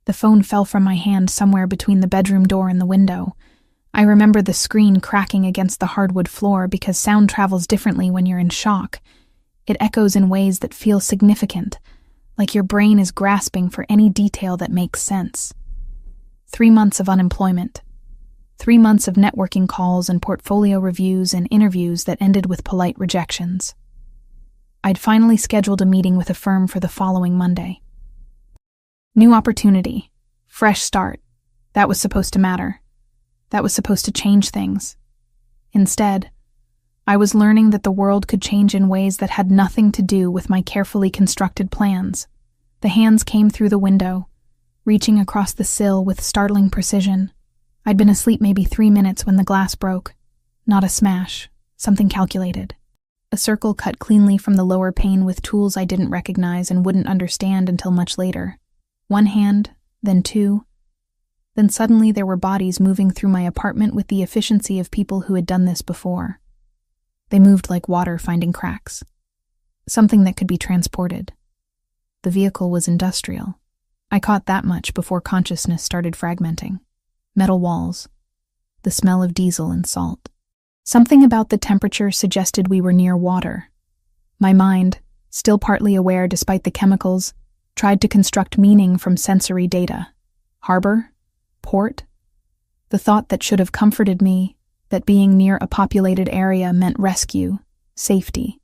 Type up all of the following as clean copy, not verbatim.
The phone fell from my hand somewhere between the bedroom door and the window. I remember the screen cracking against the hardwood floor because sound travels differently when you're in shock. It echoes in ways that feel significant, like your brain is grasping for any detail that makes sense. 3 months of unemployment. 3 months of networking calls and portfolio reviews and interviews that ended with polite rejections. I'd finally scheduled a meeting with a firm for the following Monday. New opportunity. Fresh start. That was supposed to matter. That was supposed to change things. Instead, I was learning that the world could change in ways that had nothing to do with my carefully constructed plans. The hands came through the window, reaching across the sill with startling precision. I'd been asleep maybe 3 minutes when the glass broke. Not a smash, something calculated. A circle cut cleanly from the lower pane with tools I didn't recognize and wouldn't understand until much later. 1 hand, then 2. Then suddenly there were bodies moving through my apartment with the efficiency of people who had done this before. They moved like water finding cracks. Something that could be transported. The vehicle was industrial. I caught that much before consciousness started fragmenting. Metal walls. The smell of diesel and salt. Something about the temperature suggested we were near water. My mind, still partly aware despite the chemicals, tried to construct meaning from sensory data. Harbor? Port? The thought that should have comforted me, that being near a populated area meant rescue, safety,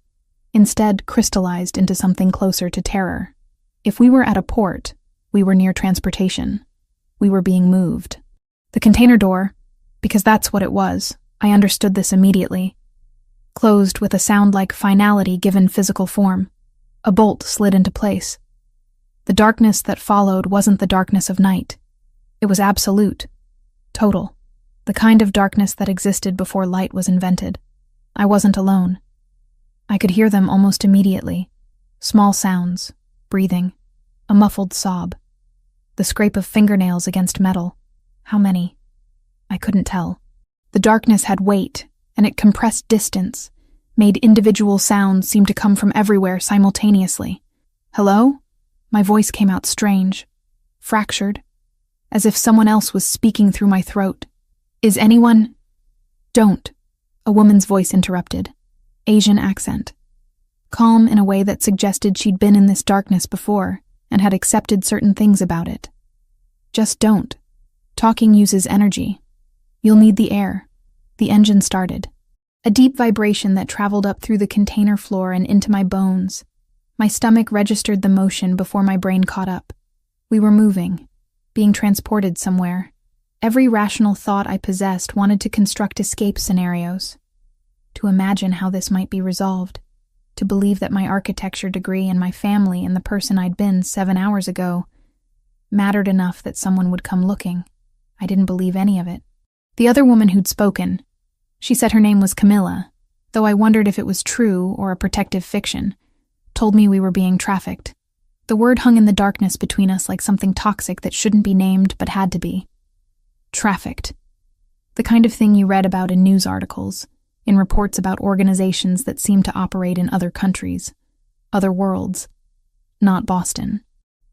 instead crystallized into something closer to terror. If we were at a port, we were near transportation. We were being moved. The container door, because that's what it was, I understood this immediately, closed with a sound like finality given physical form. A bolt slid into place. The darkness that followed wasn't the darkness of night. It was absolute, total, the kind of darkness that existed before light was invented. I wasn't alone. I could hear them almost immediately. Small sounds, breathing, a muffled sob, the scrape of fingernails against metal. How many? I couldn't tell. The darkness had weight, and it compressed distance, made individual sounds seem to come from everywhere simultaneously. Hello? My voice came out strange, fractured, as if someone else was speaking through my throat. Is anyone? Don't, a woman's voice interrupted. Asian accent. Calm in a way that suggested she'd been in this darkness before and had accepted certain things about it. Just don't. Talking uses energy. You'll need the air. The engine started. A deep vibration that traveled up through the container floor and into my bones. My stomach registered the motion before my brain caught up. We were moving, being transported somewhere. Every rational thought I possessed wanted to construct escape scenarios, to imagine how this might be resolved, to believe that my architecture degree and my family and the person I'd been 7 hours ago mattered enough that someone would come looking. I didn't believe any of it. The other woman who'd spoken, she said her name was Camilla, though I wondered if it was true or a protective fiction, told me we were being trafficked. The word hung in the darkness between us like something toxic that shouldn't be named but had to be. Trafficked. The kind of thing you read about in news articles, in reports about organizations that seem to operate in other countries, other worlds. Not Boston.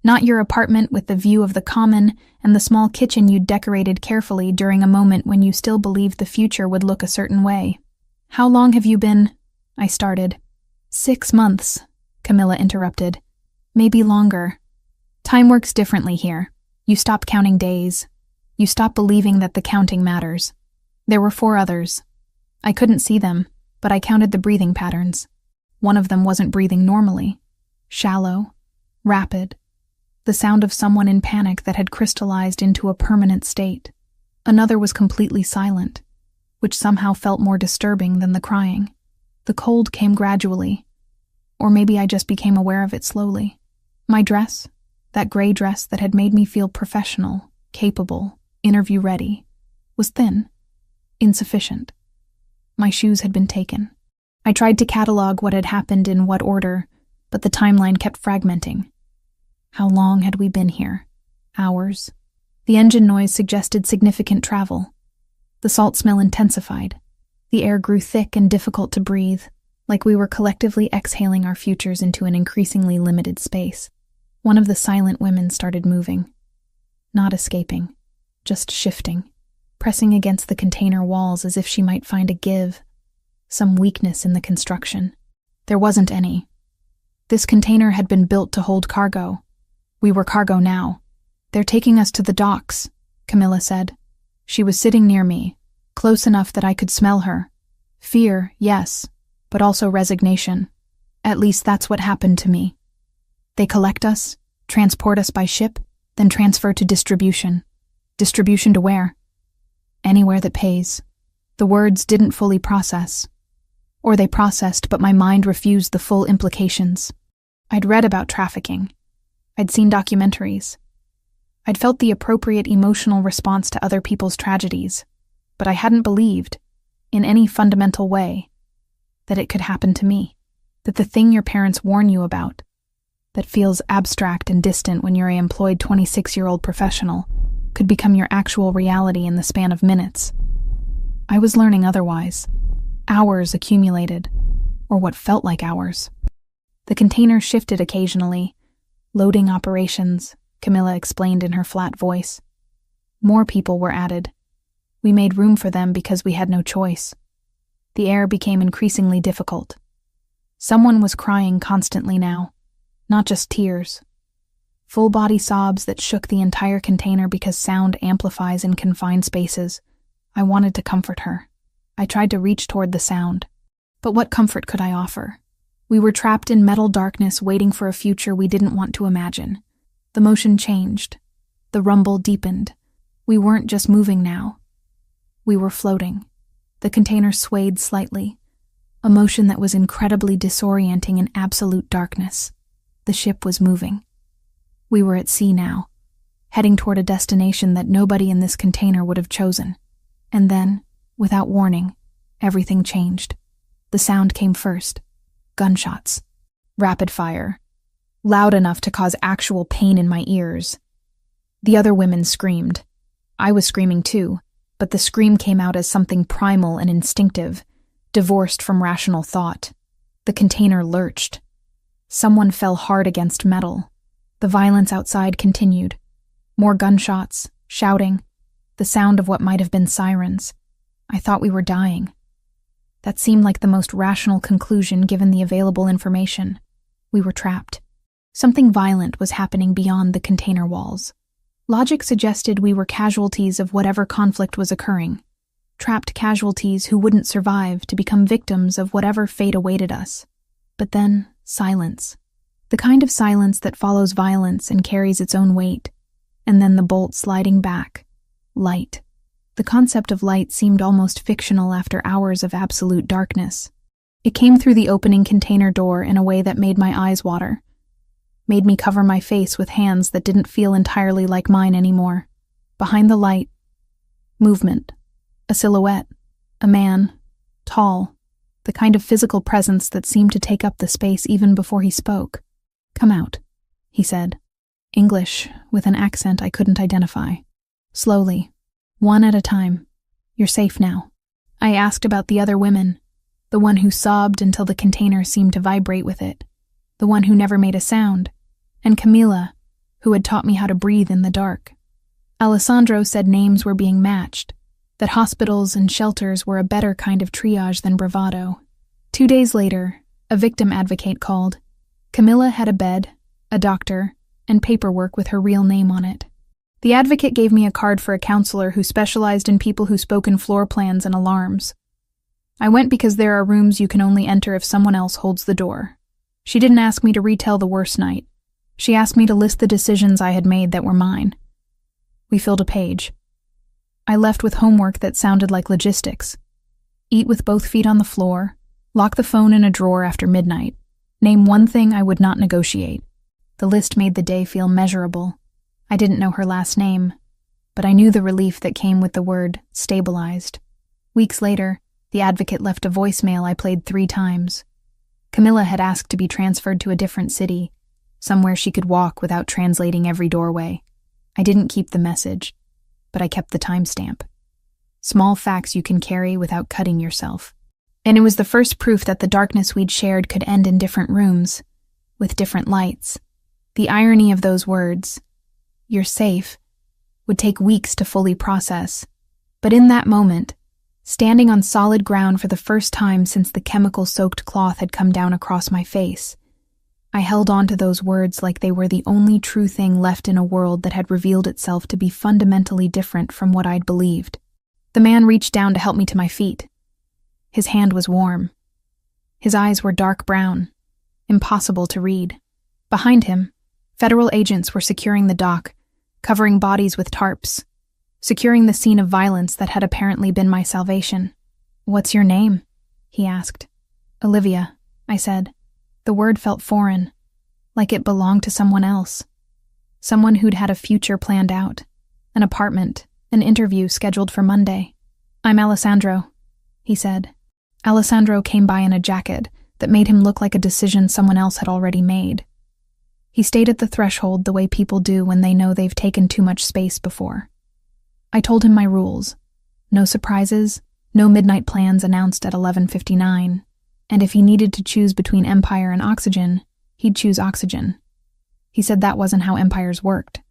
Not your apartment with the view of the common and the small kitchen you'd decorated carefully during a moment when you still believed the future would look a certain way. How long have you been? I started. 6 months, Camilla interrupted. Maybe longer. Time works differently here. You stop counting days. You stop believing that the counting matters. There were 4 others. I couldn't see them, but I counted the breathing patterns. One of them wasn't breathing normally. Shallow. Rapid. The sound of someone in panic that had crystallized into a permanent state. Another was completely silent, which somehow felt more disturbing than the crying. The cold came gradually, or maybe I just became aware of it slowly. My dress, that gray dress that had made me feel professional, capable, interview-ready, was thin, insufficient. My shoes had been taken. I tried to catalog what had happened in what order, but the timeline kept fragmenting. How long had we been here? Hours? The engine noise suggested significant travel. The salt smell intensified. The air grew thick and difficult to breathe, like we were collectively exhaling our futures into an increasingly limited space. One of the silent women started moving. not escaping, just shifting, pressing against the container walls as if she might find a give, some weakness in the construction. There wasn't any. This container had been built to hold cargo. We were cargo now. "They're taking us to the docks," Camilla said. She was sitting near me, close enough that I could smell her. Fear, yes, but also resignation. At least that's what happened to me. They collect us, transport us by ship, then transfer to distribution. Distribution to where? Anywhere that pays. The words didn't fully process. Or they processed, but my mind refused the full implications. I'd read about trafficking. I'd seen documentaries. I'd felt the appropriate emotional response to other people's tragedies, but I hadn't believed, in any fundamental way, that it could happen to me. That the thing your parents warn you about, that feels abstract and distant when you're an employed 26-year-old professional, could become your actual reality in the span of minutes. I was learning otherwise. Hours accumulated, or what felt like hours. The container shifted occasionally. Loading operations, Camilla explained in her flat voice. More people were added. We made room for them because we had no choice. The air became increasingly difficult. Someone was crying constantly now, not just tears. Full-body sobs that shook the entire container because sound amplifies in confined spaces. I wanted to comfort her. I tried to reach toward the sound. But what comfort could I offer? We were trapped in metal darkness waiting for a future we didn't want to imagine. The motion changed. The rumble deepened. We weren't just moving now. We were floating. The container swayed slightly, a motion that was incredibly disorienting in absolute darkness. The ship was moving. We were at sea now, heading toward a destination that nobody in this container would have chosen. And then, without warning, everything changed. The sound came first. Gunshots. Rapid fire. Loud enough to cause actual pain in my ears. The other women screamed. I was screaming too, but the scream came out as something primal and instinctive, divorced from rational thought. The container lurched. Someone fell hard against metal. The violence outside continued. More gunshots, shouting, the sound of what might have been sirens. I thought we were dying. That seemed like the most rational conclusion given the available information. We were trapped. Something violent was happening beyond the container walls. Logic suggested we were casualties of whatever conflict was occurring. Trapped casualties who wouldn't survive to become victims of whatever fate awaited us. But then, silence. The kind of silence that follows violence and carries its own weight. And then the bolt sliding back. Light. The concept of light seemed almost fictional after hours of absolute darkness. It came through the opening container door in a way that made my eyes water. Made me cover my face with hands that didn't feel entirely like mine anymore. Behind the light, movement. A silhouette. A man. Tall. The kind of physical presence that seemed to take up the space even before he spoke. "Come out," he said. English, with an accent I couldn't identify. Slowly. One at a time. "You're safe now." I asked about the other women. The one who sobbed until the container seemed to vibrate with it. The one who never made a sound. And Camila, who had taught me how to breathe in the dark. Alessandro said names were being matched, that hospitals and shelters were a better kind of triage than bravado. 2 days later, a victim advocate called. Camila had a bed, a doctor, and paperwork with her real name on it. The advocate gave me a card for a counselor who specialized in people who spoke in floor plans and alarms. I went because there are rooms you can only enter if someone else holds the door. She didn't ask me to retell the worst night. She asked me to list the decisions I had made that were mine. We filled a page. I left with homework that sounded like logistics. Eat with both feet on the floor, lock the phone in a drawer after midnight, name one thing I would not negotiate. The list made the day feel measurable. I didn't know her last name, but I knew the relief that came with the word stabilized. Weeks later, the advocate left a voicemail I played 3 times. Camilla had asked to be transferred to a different city, somewhere she could walk without translating every doorway. I didn't keep the message, but I kept the timestamp. Small facts you can carry without cutting yourself. And it was the first proof that the darkness we'd shared could end in different rooms, with different lights. The irony of those words, "You're safe," would take weeks to fully process. But in that moment, standing on solid ground for the first time since the chemical-soaked cloth had come down across my face, I held on to those words like they were the only true thing left in a world that had revealed itself to be fundamentally different from what I'd believed. The man reached down to help me to my feet. His hand was warm. His eyes were dark brown, impossible to read. Behind him, federal agents were securing the dock, covering bodies with tarps, securing the scene of violence that had apparently been my salvation. "What's your name?" he asked. "Olivia," I said. The word felt foreign, like it belonged to someone else. Someone who'd had a future planned out, an apartment, an interview scheduled for Monday. "I'm Alessandro," he said. Alessandro came by in a jacket that made him look like a decision someone else had already made. He stayed at the threshold the way people do when they know they've taken too much space before. I told him my rules. No surprises, no midnight plans announced at 11:59, and if he needed to choose between Empire and Oxygen, he'd choose Oxygen. He said that wasn't how empires worked.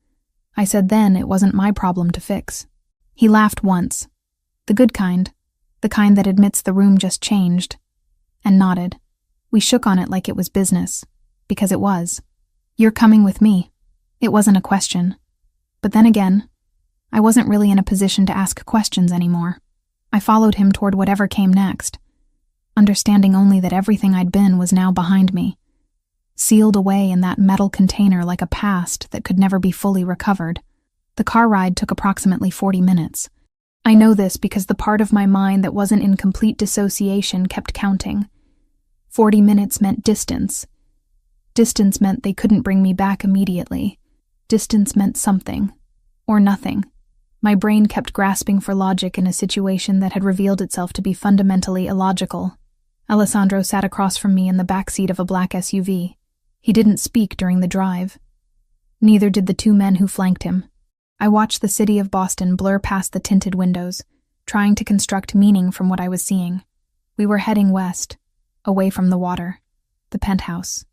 I said then it wasn't my problem to fix. He laughed once, the good kind, the kind that admits the room just changed, and nodded. We shook on it like it was business, because it was. "You're coming with me." It wasn't a question. But then again, I wasn't really in a position to ask questions anymore. I followed him toward whatever came next, understanding only that everything I'd been was now behind me, sealed away in that metal container like a past that could never be fully recovered. The car ride took approximately 40 minutes. I know this because the part of my mind that wasn't in complete dissociation kept counting. 40 minutes meant distance. Distance meant they couldn't bring me back immediately. Distance meant something, or nothing. My brain kept grasping for logic in a situation that had revealed itself to be fundamentally illogical. Alessandro sat across from me in the back seat of a black SUV. He didn't speak during the drive. Neither did the two men who flanked him. I watched the city of Boston blur past the tinted windows, trying to construct meaning from what I was seeing. We were heading west, away from the water. "The penthouse,"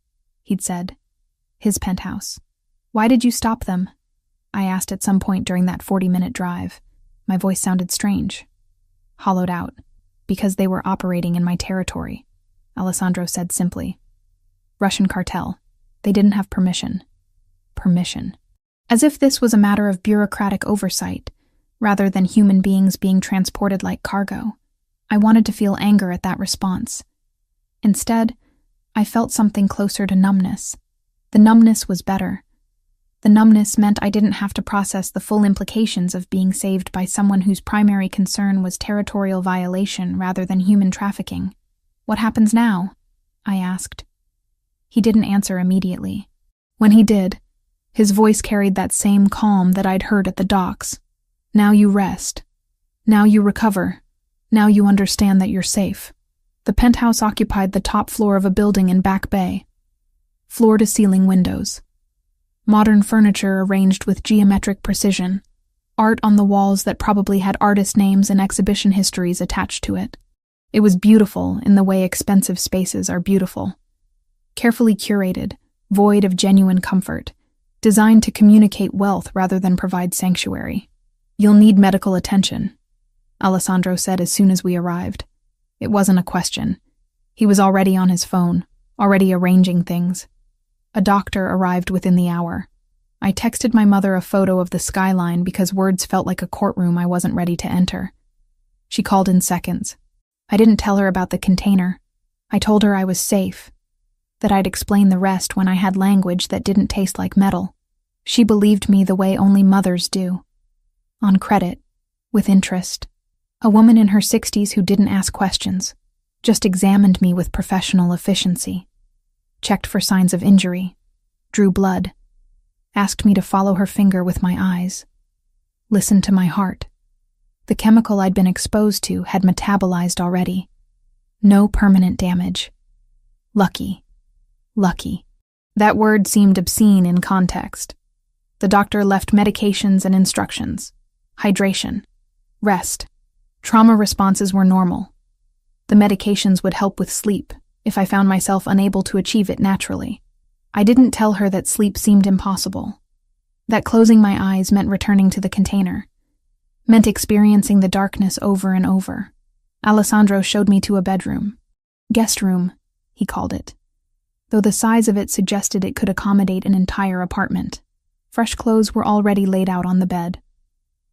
he'd said. His penthouse. "Why did you stop them?" I asked at some point during that 40-minute drive. My voice sounded strange, hollowed out. "Because they were operating in my territory," Alessandro said simply. "Russian cartel. They didn't have permission." Permission. As if this was a matter of bureaucratic oversight, rather than human beings being transported like cargo. I wanted to feel anger at that response. Instead, I felt something closer to numbness. The numbness was better. The numbness meant I didn't have to process the full implications of being saved by someone whose primary concern was territorial violation rather than human trafficking. "What happens now?" I asked. He didn't answer immediately. When he did, his voice carried that same calm that I'd heard at the docks. "Now you rest. Now you recover. Now you understand that you're safe." The penthouse occupied the top floor of a building in Back Bay. Floor-to-ceiling windows. Modern furniture arranged with geometric precision. Art on the walls that probably had artist names and exhibition histories attached to it. It was beautiful in the way expensive spaces are beautiful. Carefully curated, void of genuine comfort, designed to communicate wealth rather than provide sanctuary. "You'll need medical attention," Alessandro said as soon as we arrived. It wasn't a question. He was already on his phone, already arranging things. A doctor arrived within the hour. I texted my mother a photo of the skyline because words felt like a courtroom I wasn't ready to enter. She called in seconds. I didn't tell her about the container. I told her I was safe, that I'd explain the rest when I had language that didn't taste like metal. She believed me the way only mothers do. On credit, with interest. A woman in her 60s who didn't ask questions, just examined me with professional efficiency. Checked for signs of injury, drew blood, asked me to follow her finger with my eyes, listened to my heart. The chemical I'd been exposed to had metabolized already. No permanent damage. Lucky. Lucky. That word seemed obscene in context. The doctor left medications and instructions. Hydration. Rest. Trauma responses were normal. The medications would help with sleep if I found myself unable to achieve it naturally. I didn't tell her that sleep seemed impossible. That closing my eyes meant returning to the container, meant experiencing the darkness over and over. Alessandro showed me to a bedroom. Guest room, he called it, though the size of it suggested it could accommodate an entire apartment. Fresh clothes were already laid out on the bed.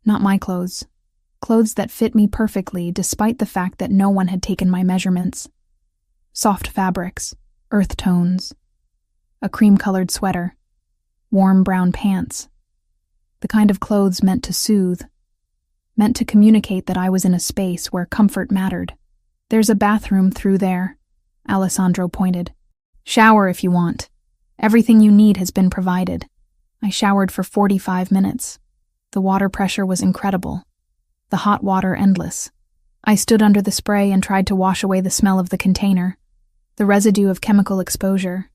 Not my clothes. Clothes that fit me perfectly despite the fact that no one had taken my measurements. Soft fabrics, earth tones, a cream-colored sweater, warm brown pants. The kind of clothes meant to soothe, meant to communicate that I was in a space where comfort mattered. "There's a bathroom through there," Alessandro pointed. "Shower if you want. Everything you need has been provided." I showered for 45 minutes. The water pressure was incredible. The hot water endless. I stood under the spray and tried to wash away the smell of the container, the residue of chemical exposure,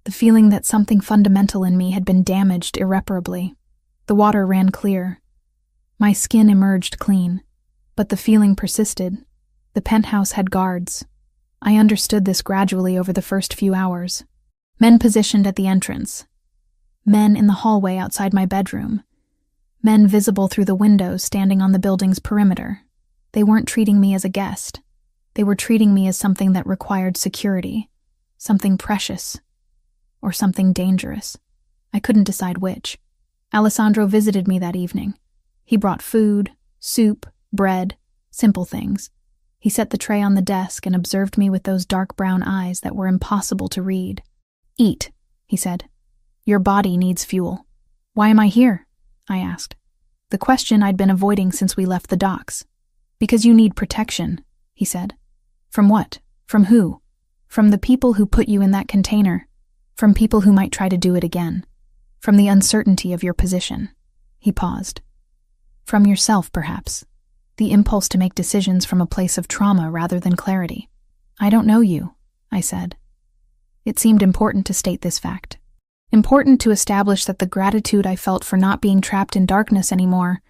the feeling that something fundamental in me had been damaged irreparably. The water ran clear. My skin emerged clean, but the feeling persisted. The penthouse had guards. I understood this gradually over the first few hours. Men positioned at the entrance. Men in the hallway outside my bedroom. Men visible through the windows standing on the building's perimeter. They weren't treating me as a guest. They were treating me as something that required security, something precious, or something dangerous. I couldn't decide which. Alessandro visited me that evening. He brought food, soup, bread, simple things. He set the tray on the desk and observed me with those dark brown eyes that were impossible to read. "Eat," he said. "Your body needs fuel." "Why am I here?" I asked. The question I'd been avoiding since we left the docks. "Because you need protection," he said. "From what? From who?" "From the people who put you in that container. From people who might try to do it again. From the uncertainty of your position." He paused. "From yourself, perhaps. The impulse to make decisions from a place of trauma rather than clarity." "I don't know you," I said. It seemed important to state this fact. Important to establish that the gratitude I felt for not being trapped in darkness anymore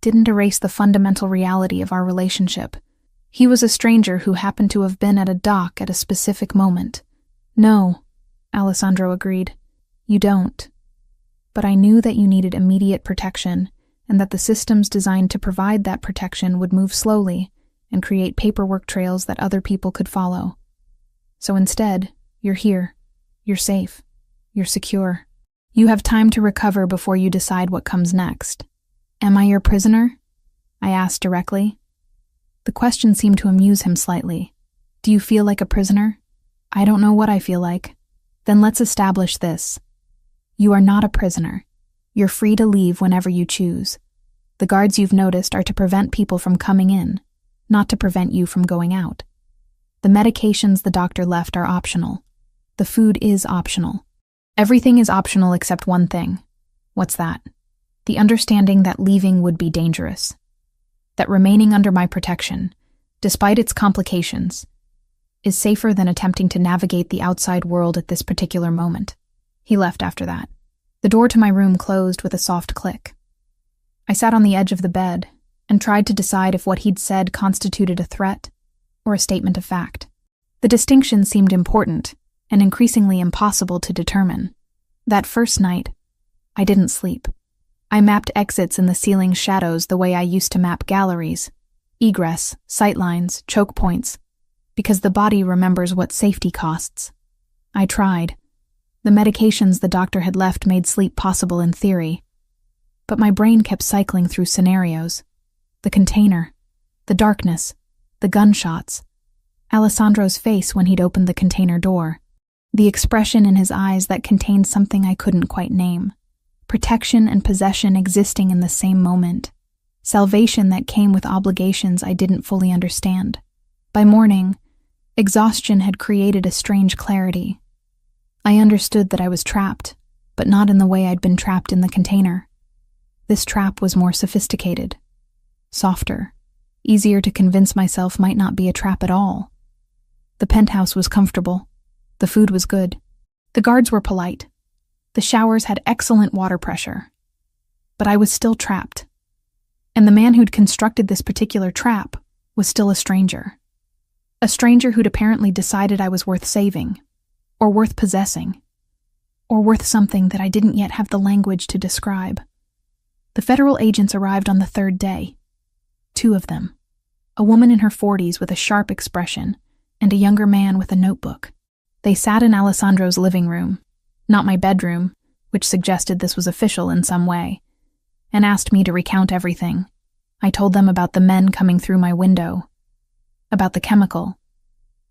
didn't erase the fundamental reality of our relationship. He was a stranger who happened to have been at a dock at a specific moment. "No," Alessandro agreed. "You don't. But I knew that you needed immediate protection, and that the systems designed to provide that protection would move slowly and create paperwork trails that other people could follow. So instead, you're here. You're safe. You're secure. You have time to recover before you decide what comes next." "Am I your prisoner?" I asked directly. The question seemed to amuse him slightly. "Do you feel like a prisoner?" "I don't know what I feel like." "Then let's establish this. You are not a prisoner. You're free to leave whenever you choose. The guards you've noticed are to prevent people from coming in, not to prevent you from going out. The medications the doctor left are optional. The food is optional. Everything is optional except one thing." "What's that?" "The understanding that leaving would be dangerous. That remaining under my protection, despite its complications, is safer than attempting to navigate the outside world at this particular moment." He left after that. The door to my room closed with a soft click. I sat on the edge of the bed and tried to decide if what he'd said constituted a threat or a statement of fact. The distinction seemed important and increasingly impossible to determine. That first night, I didn't sleep. I mapped exits in the ceiling's shadows the way I used to map galleries, egress, sightlines, choke points, because the body remembers what safety costs. I tried. The medications the doctor had left made sleep possible in theory, but my brain kept cycling through scenarios. The container, the darkness, the gunshots, Alessandro's face when he'd opened the container door, the expression in his eyes that contained something I couldn't quite name, protection and possession existing in the same moment, salvation that came with obligations I didn't fully understand. By morning, exhaustion had created a strange clarity. I understood that I was trapped, but not in the way I'd been trapped in the container. This trap was more sophisticated, softer, easier to convince myself might not be a trap at all. The penthouse was comfortable. The food was good. The guards were polite. The showers had excellent water pressure. But I was still trapped. And the man who'd constructed this particular trap was still a stranger. A stranger who'd apparently decided I was worth saving, or worth possessing. or worth something that I didn't yet have the language to describe. The federal agents arrived on the third day. 2 of them. A woman in her 40s with a sharp expression, and a younger man with a notebook. They sat in Alessandro's living room, not my bedroom, which suggested this was official in some way, and asked me to recount everything. I told them about the men coming through my window, about the chemical,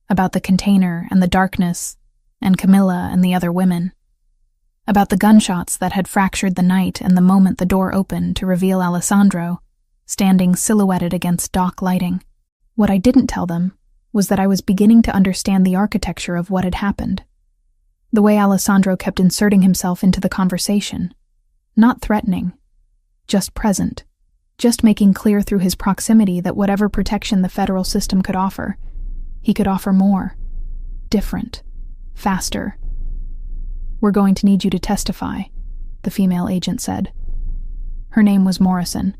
about the container and the darkness, and Camilla and the other women, about the gunshots that had fractured the night and the moment the door opened to reveal Alessandro, standing silhouetted against dock lighting. What I didn't tell them was that I was beginning to understand the architecture of what had happened. The way Alessandro kept inserting himself into the conversation. Not threatening, just present, just making clear through his proximity that whatever protection the federal system could offer, he could offer more, different, faster. "We're going to need you to testify," the female agent said. Her name was Morrison.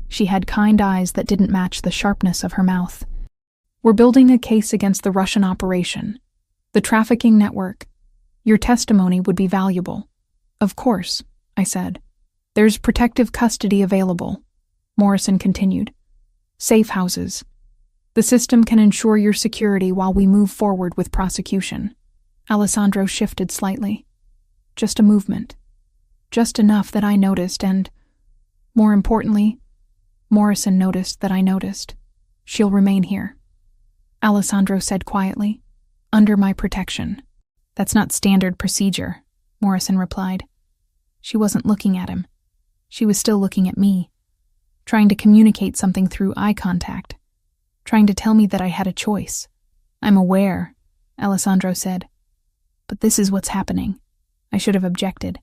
She had kind eyes that didn't match the sharpness of her mouth. "We're building a case against the Russian operation, the trafficking network. Your testimony would be valuable." "Of course," I said. "There's protective custody available," Morrison continued. "Safe houses. The system can ensure your security while we move forward with prosecution." Alessandro shifted slightly. Just a movement. Just enough that I noticed and, more importantly, Morrison noticed that I noticed. "She'll remain here," Alessandro said quietly. "Under my protection." "That's not standard procedure," Morrison replied. She wasn't looking at him. She was still looking at me, trying to communicate something through eye contact, trying to tell me that I had a choice. "I'm aware," Alessandro said. "But this is what's happening." I should have objected.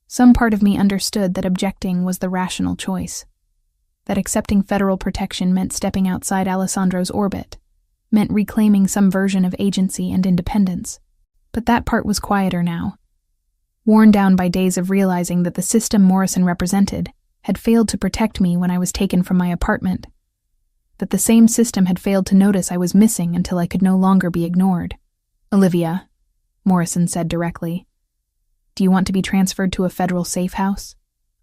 Some part of me understood that objecting was the rational choice, that accepting federal protection meant stepping outside Alessandro's orbit, meant reclaiming some version of agency and independence. But that part was quieter now, worn down by days of realizing that the system Morrison represented had failed to protect me when I was taken from my apartment, that the same system had failed to notice I was missing until I could no longer be ignored. "Olivia," Morrison said directly, "do you want to be transferred to a federal safe house?"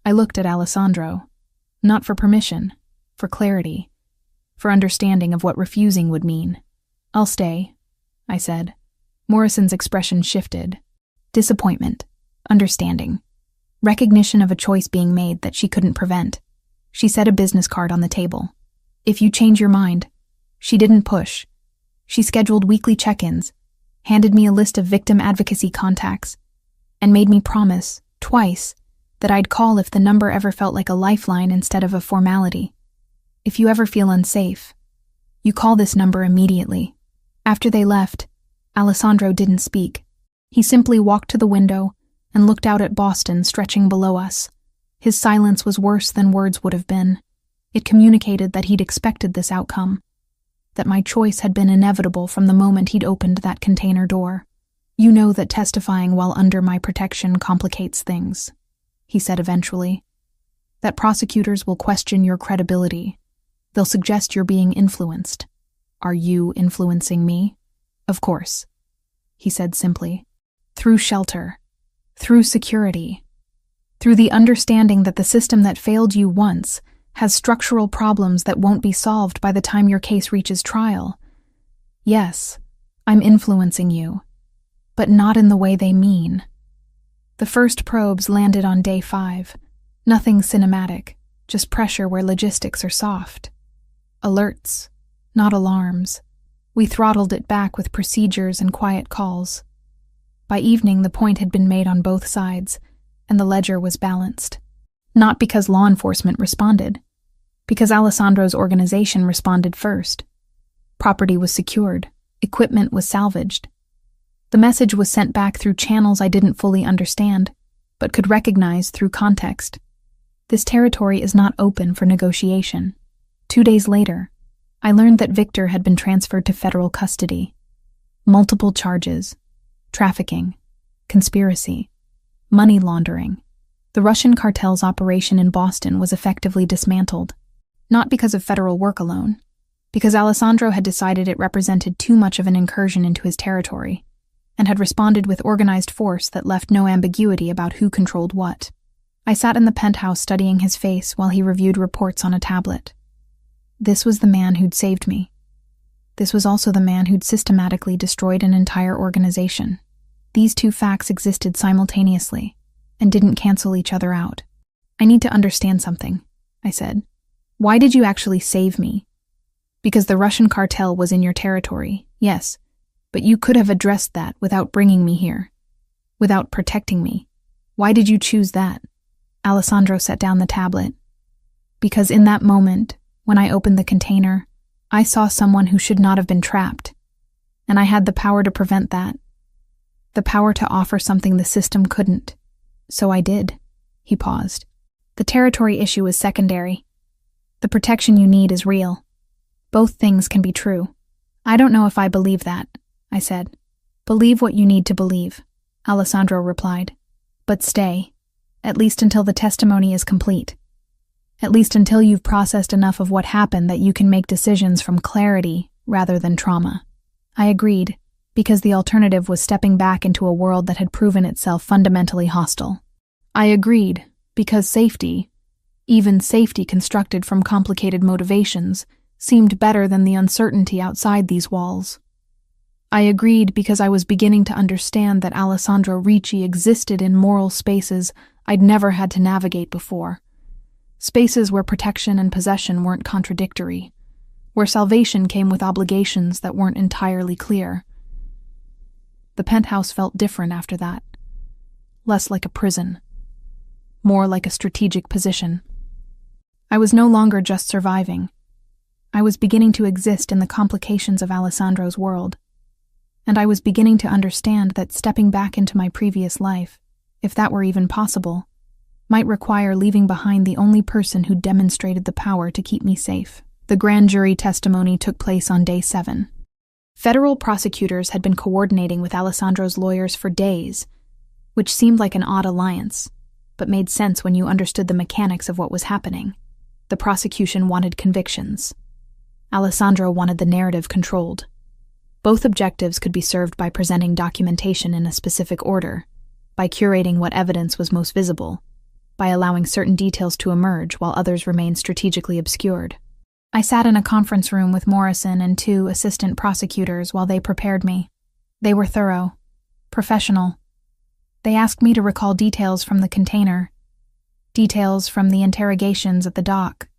I looked at Alessandro, not for permission, for clarity, for understanding of what refusing would mean. "I'll stay," I said. Morrison's expression shifted. Disappointment, understanding, recognition of a choice being made that she couldn't prevent. She set a business card on the table. "If you change your mind." She didn't push. She scheduled weekly check-ins, handed me a list of victim advocacy contacts, and made me promise, twice, that I'd call if the number ever felt like a lifeline instead of a formality. "If you ever feel unsafe, you call this number immediately." After they left, Alessandro didn't speak. He simply walked to the window and looked out at Boston stretching below us. His silence was worse than words would have been. It communicated that he'd expected this outcome, that my choice had been inevitable from the moment he'd opened that container door. "You know that testifying while under my protection complicates things," he said eventually. "That prosecutors will question your credibility. They'll suggest you're being influenced. Are you influencing me?" "Of course," he said simply. "Through shelter, through security, through the understanding that the system that failed you once has structural problems that won't be solved by the time your case reaches trial. Yes, I'm influencing you, but not in the way they mean." The first probes landed on day 5. Nothing cinematic, just pressure where logistics are soft. Alerts, not alarms. We throttled it back with procedures and quiet calls. By evening, the point had been made on both sides, and the ledger was balanced. Not because law enforcement responded, because Alessandro's organization responded first. Property was secured, equipment was salvaged. The message was sent back through channels I didn't fully understand, but could recognize through context. This territory is not open for negotiation. 2 days later, I learned that Victor had been transferred to federal custody. Multiple charges: trafficking, conspiracy, money laundering. The Russian cartel's operation in Boston was effectively dismantled, not because of federal work alone, because Alessandro had decided it represented too much of an incursion into his territory, and had responded with organized force that left no ambiguity about who controlled what. I sat in the penthouse studying his face while he reviewed reports on a tablet. This was the man who'd saved me. This was also the man who'd systematically destroyed an entire organization. These two facts existed simultaneously and didn't cancel each other out. "I need to understand something," I said. "Why did you actually save me?" "Because the Russian cartel was in your territory, yes, but you could have addressed that without bringing me here, without protecting me. Why did you choose that?" Alessandro set down the tablet. "Because in that moment, when I opened the container, I saw someone who should not have been trapped, and I had the power to prevent that, the power to offer something the system couldn't. So I did." He paused. "The territory issue is secondary. The protection you need is real. Both things can be true." "I don't know if I believe that," I said. "Believe what you need to believe," Alessandro replied. "But stay, at least until the testimony is complete. At least until you've processed enough of what happened that you can make decisions from clarity rather than trauma." I agreed, because the alternative was stepping back into a world that had proven itself fundamentally hostile. I agreed, because safety, even safety constructed from complicated motivations, seemed better than the uncertainty outside these walls. I agreed because I was beginning to understand that Alessandro Ricci existed in moral spaces I'd never had to navigate before. Spaces where protection and possession weren't contradictory, where salvation came with obligations that weren't entirely clear. The penthouse felt different after that. Less like a prison. More like a strategic position. I was no longer just surviving. I was beginning to exist in the complications of Alessandro's world. And I was beginning to understand that stepping back into my previous life, if that were even possible, might require leaving behind the only person who demonstrated the power to keep me safe. The grand jury testimony took place on day 7. Federal prosecutors had been coordinating with Alessandro's lawyers for days, which seemed like an odd alliance, but made sense when you understood the mechanics of what was happening. The prosecution wanted convictions. Alessandro wanted the narrative controlled. Both objectives could be served by presenting documentation in a specific order, by curating what evidence was most visible, by allowing certain details to emerge while others remained strategically obscured. I sat in a conference room with Morrison and 2 assistant prosecutors while they prepared me. They were thorough, professional. They asked me to recall details from the container, details from the interrogations at the dock,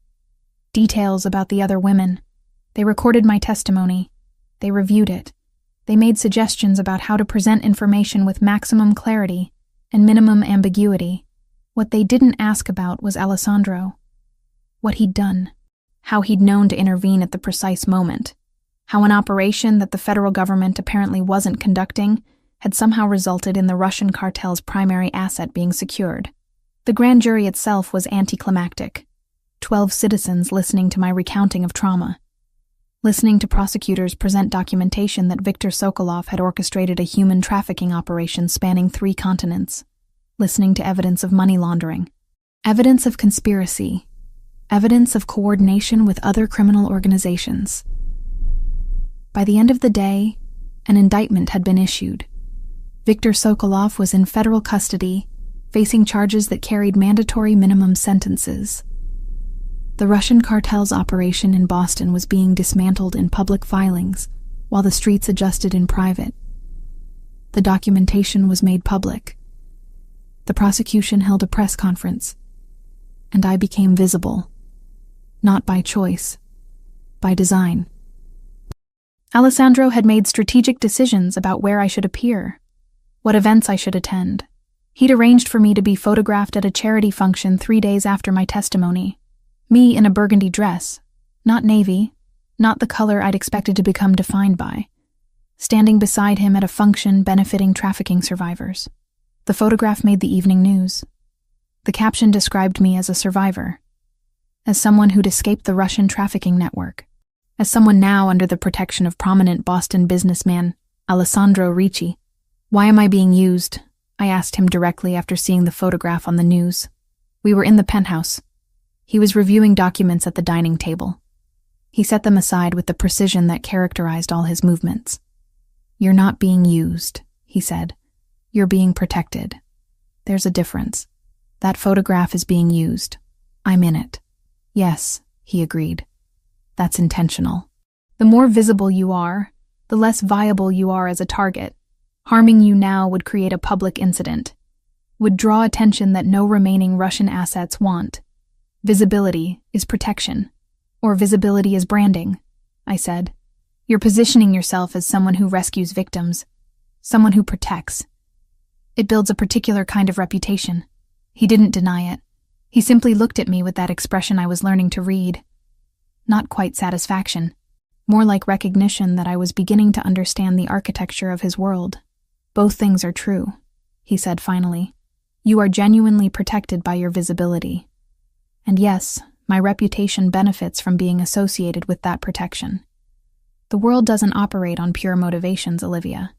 details about the other women. They recorded my testimony. They reviewed it. They made suggestions about how to present information with maximum clarity and minimum ambiguity. What they didn't ask about was Alessandro. What he'd done. How he'd known to intervene at the precise moment. How an operation that the federal government apparently wasn't conducting had somehow resulted in the Russian cartel's primary asset being secured. The grand jury itself was anticlimactic. 12 citizens listening to my recounting of trauma. Listening to prosecutors present documentation that Viktor Sokolov had orchestrated a human trafficking operation spanning 3 continents. Listening to evidence of money laundering. Evidence of conspiracy. Evidence of coordination with other criminal organizations. By the end of the day, an indictment had been issued. Viktor Sokolov was in federal custody, facing charges that carried mandatory minimum sentences. The Russian cartel's operation in Boston was being dismantled in public filings, while the streets adjusted in private. The documentation was made public. The prosecution held a press conference, and I became visible. Not by choice, by design. Alessandro had made strategic decisions about where I should appear, what events I should attend. He'd arranged for me to be photographed at a charity function 3 days after my testimony. Me in a burgundy dress, not navy, not the color I'd expected to become defined by, standing beside him at a function benefiting trafficking survivors. The photograph made the evening news. The caption described me as a survivor, as someone who'd escaped the Russian trafficking network, as someone now under the protection of prominent Boston businessman Alessandro Ricci. "Why am I being used?" I asked him directly after seeing the photograph on the news. We were in the penthouse. He was reviewing documents at the dining table. He set them aside with the precision that characterized all his movements. "You're not being used," he said. "You're being protected. There's a difference. That photograph is being used. I'm in it." "Yes," he agreed. "That's intentional. The more visible you are, the less viable you are as a target. Harming you now would create a public incident, would draw attention that no remaining Russian assets want. Visibility is protection, or visibility is branding," I said. "You're positioning yourself as someone who rescues victims, someone who protects. It builds a particular kind of reputation." He didn't deny it. He simply looked at me with that expression I was learning to read. Not quite satisfaction, more like recognition that I was beginning to understand the architecture of his world. "Both things are true," he said finally. "You are genuinely protected by your visibility. And yes, my reputation benefits from being associated with that protection. The world doesn't operate on pure motivations, Olivia.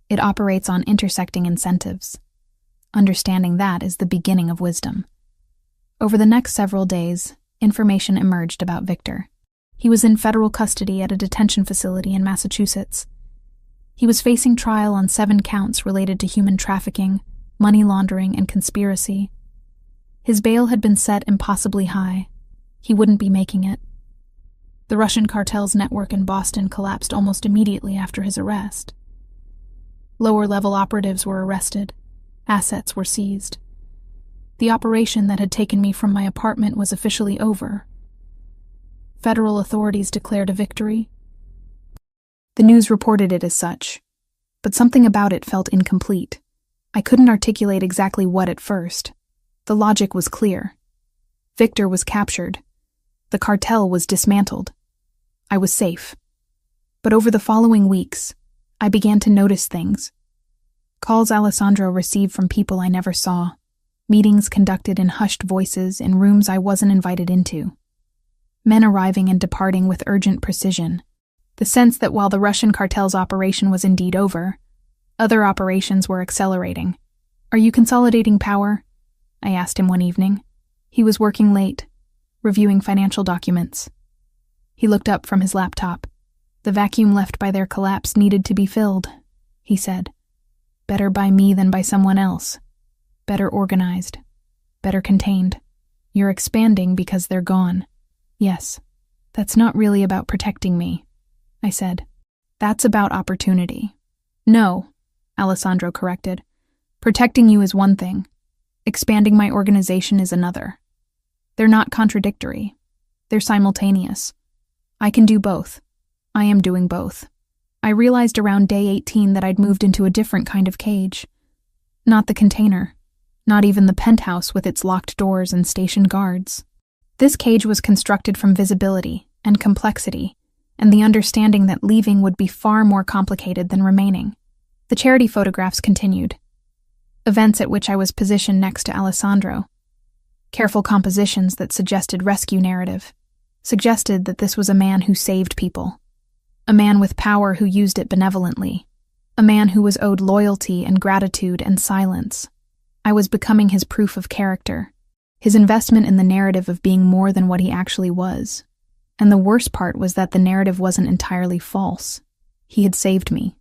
It operates on intersecting incentives. Understanding that is the beginning of wisdom." Over the next several days, information emerged about Victor. He was in federal custody at a detention facility in Massachusetts. He was facing trial on 7 counts related to human trafficking, money laundering, and conspiracy. His bail had been set impossibly high. He wouldn't be making it. The Russian cartel's network in Boston collapsed almost immediately after his arrest. Lower-level operatives were arrested. Assets were seized. The operation that had taken me from my apartment was officially over. Federal authorities declared a victory. The news reported it as such, but something about it felt incomplete. I couldn't articulate exactly what at first. The logic was clear. Victor was captured. The cartel was dismantled. I was safe. But over the following weeks, I began to notice things. Calls Alessandro received from people I never saw. Meetings conducted in hushed voices in rooms I wasn't invited into. Men arriving and departing with urgent precision. The sense that while the Russian cartel's operation was indeed over, other operations were accelerating. "Are you consolidating power?" I asked him one evening. He was working late, reviewing financial documents. He looked up from his laptop. "The vacuum left by their collapse needed to be filled," he said. "Better by me than by someone else. Better organized. Better contained. You're expanding because they're gone." "Yes, that's not really about protecting me," I said. "That's about opportunity." "No," Alessandro corrected. "Protecting you is one thing. Expanding my organization is another. They're not contradictory. They're simultaneous. I can do both. I am doing both." I realized around day 18 that I'd moved into a different kind of cage. Not the container. Not even the penthouse with its locked doors and stationed guards. This cage was constructed from visibility and complexity, and the understanding that leaving would be far more complicated than remaining. The charity photographs continued. Events at which I was positioned next to Alessandro. Careful compositions that suggested rescue narrative. Suggested that this was a man who saved people. A man with power who used it benevolently. A man who was owed loyalty and gratitude and silence. I was becoming his proof of character. His investment in the narrative of being more than what he actually was. And the worst part was that the narrative wasn't entirely false. He had saved me.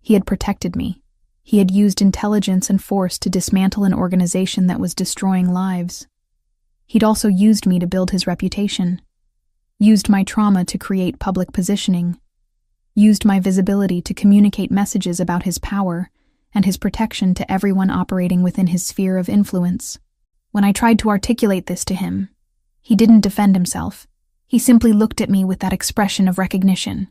He had protected me. He had used intelligence and force to dismantle an organization that was destroying lives. He'd also used me to build his reputation. Used my trauma to create public positioning. Used my visibility to communicate messages about his power and his protection to everyone operating within his sphere of influence. When I tried to articulate this to him, he didn't defend himself. He simply looked at me with that expression of recognition.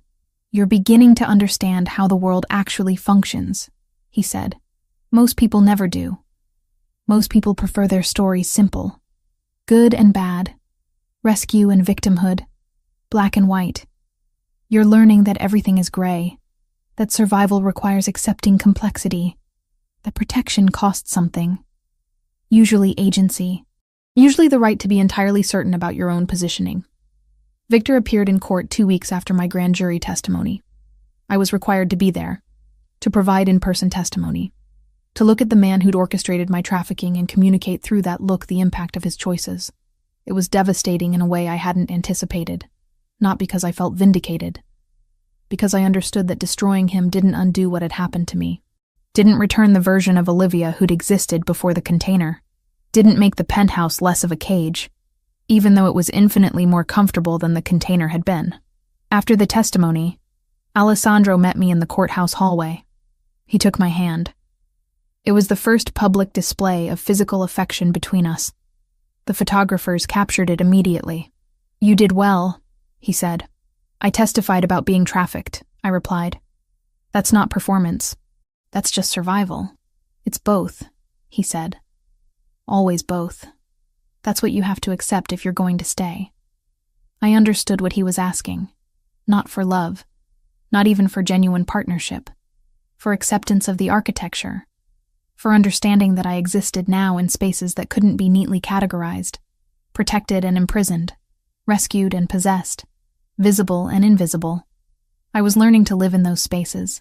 "You're beginning to understand how the world actually functions," he said. "Most people never do. Most people prefer their stories simple. Good and bad. Rescue and victimhood. Black and white. You're learning that everything is gray. That survival requires accepting complexity. That protection costs something. Usually agency. Usually the right to be entirely certain about your own positioning." Victor appeared in court 2 weeks after my grand jury testimony. I was required to be there, to provide in-person testimony, to look at the man who'd orchestrated my trafficking and communicate through that look the impact of his choices. It was devastating in a way I hadn't anticipated, not because I felt vindicated, because I understood that destroying him didn't undo what had happened to me. Didn't return the version of Olivia who'd existed before the container. Didn't make the penthouse less of a cage, even though it was infinitely more comfortable than the container had been. After the testimony, Alessandro met me in the courthouse hallway. He took my hand. It was the first public display of physical affection between us. The photographers captured it immediately. "You did well," he said. "I testified about being trafficked," I replied. "That's not performance. That's just survival." "It's both," he said. "Always both. That's what you have to accept if you're going to stay." I understood what he was asking. Not for love. Not even for genuine partnership. For acceptance of the architecture. For understanding that I existed now in spaces that couldn't be neatly categorized. Protected and imprisoned. Rescued and possessed. Visible and invisible. I was learning to live in those spaces.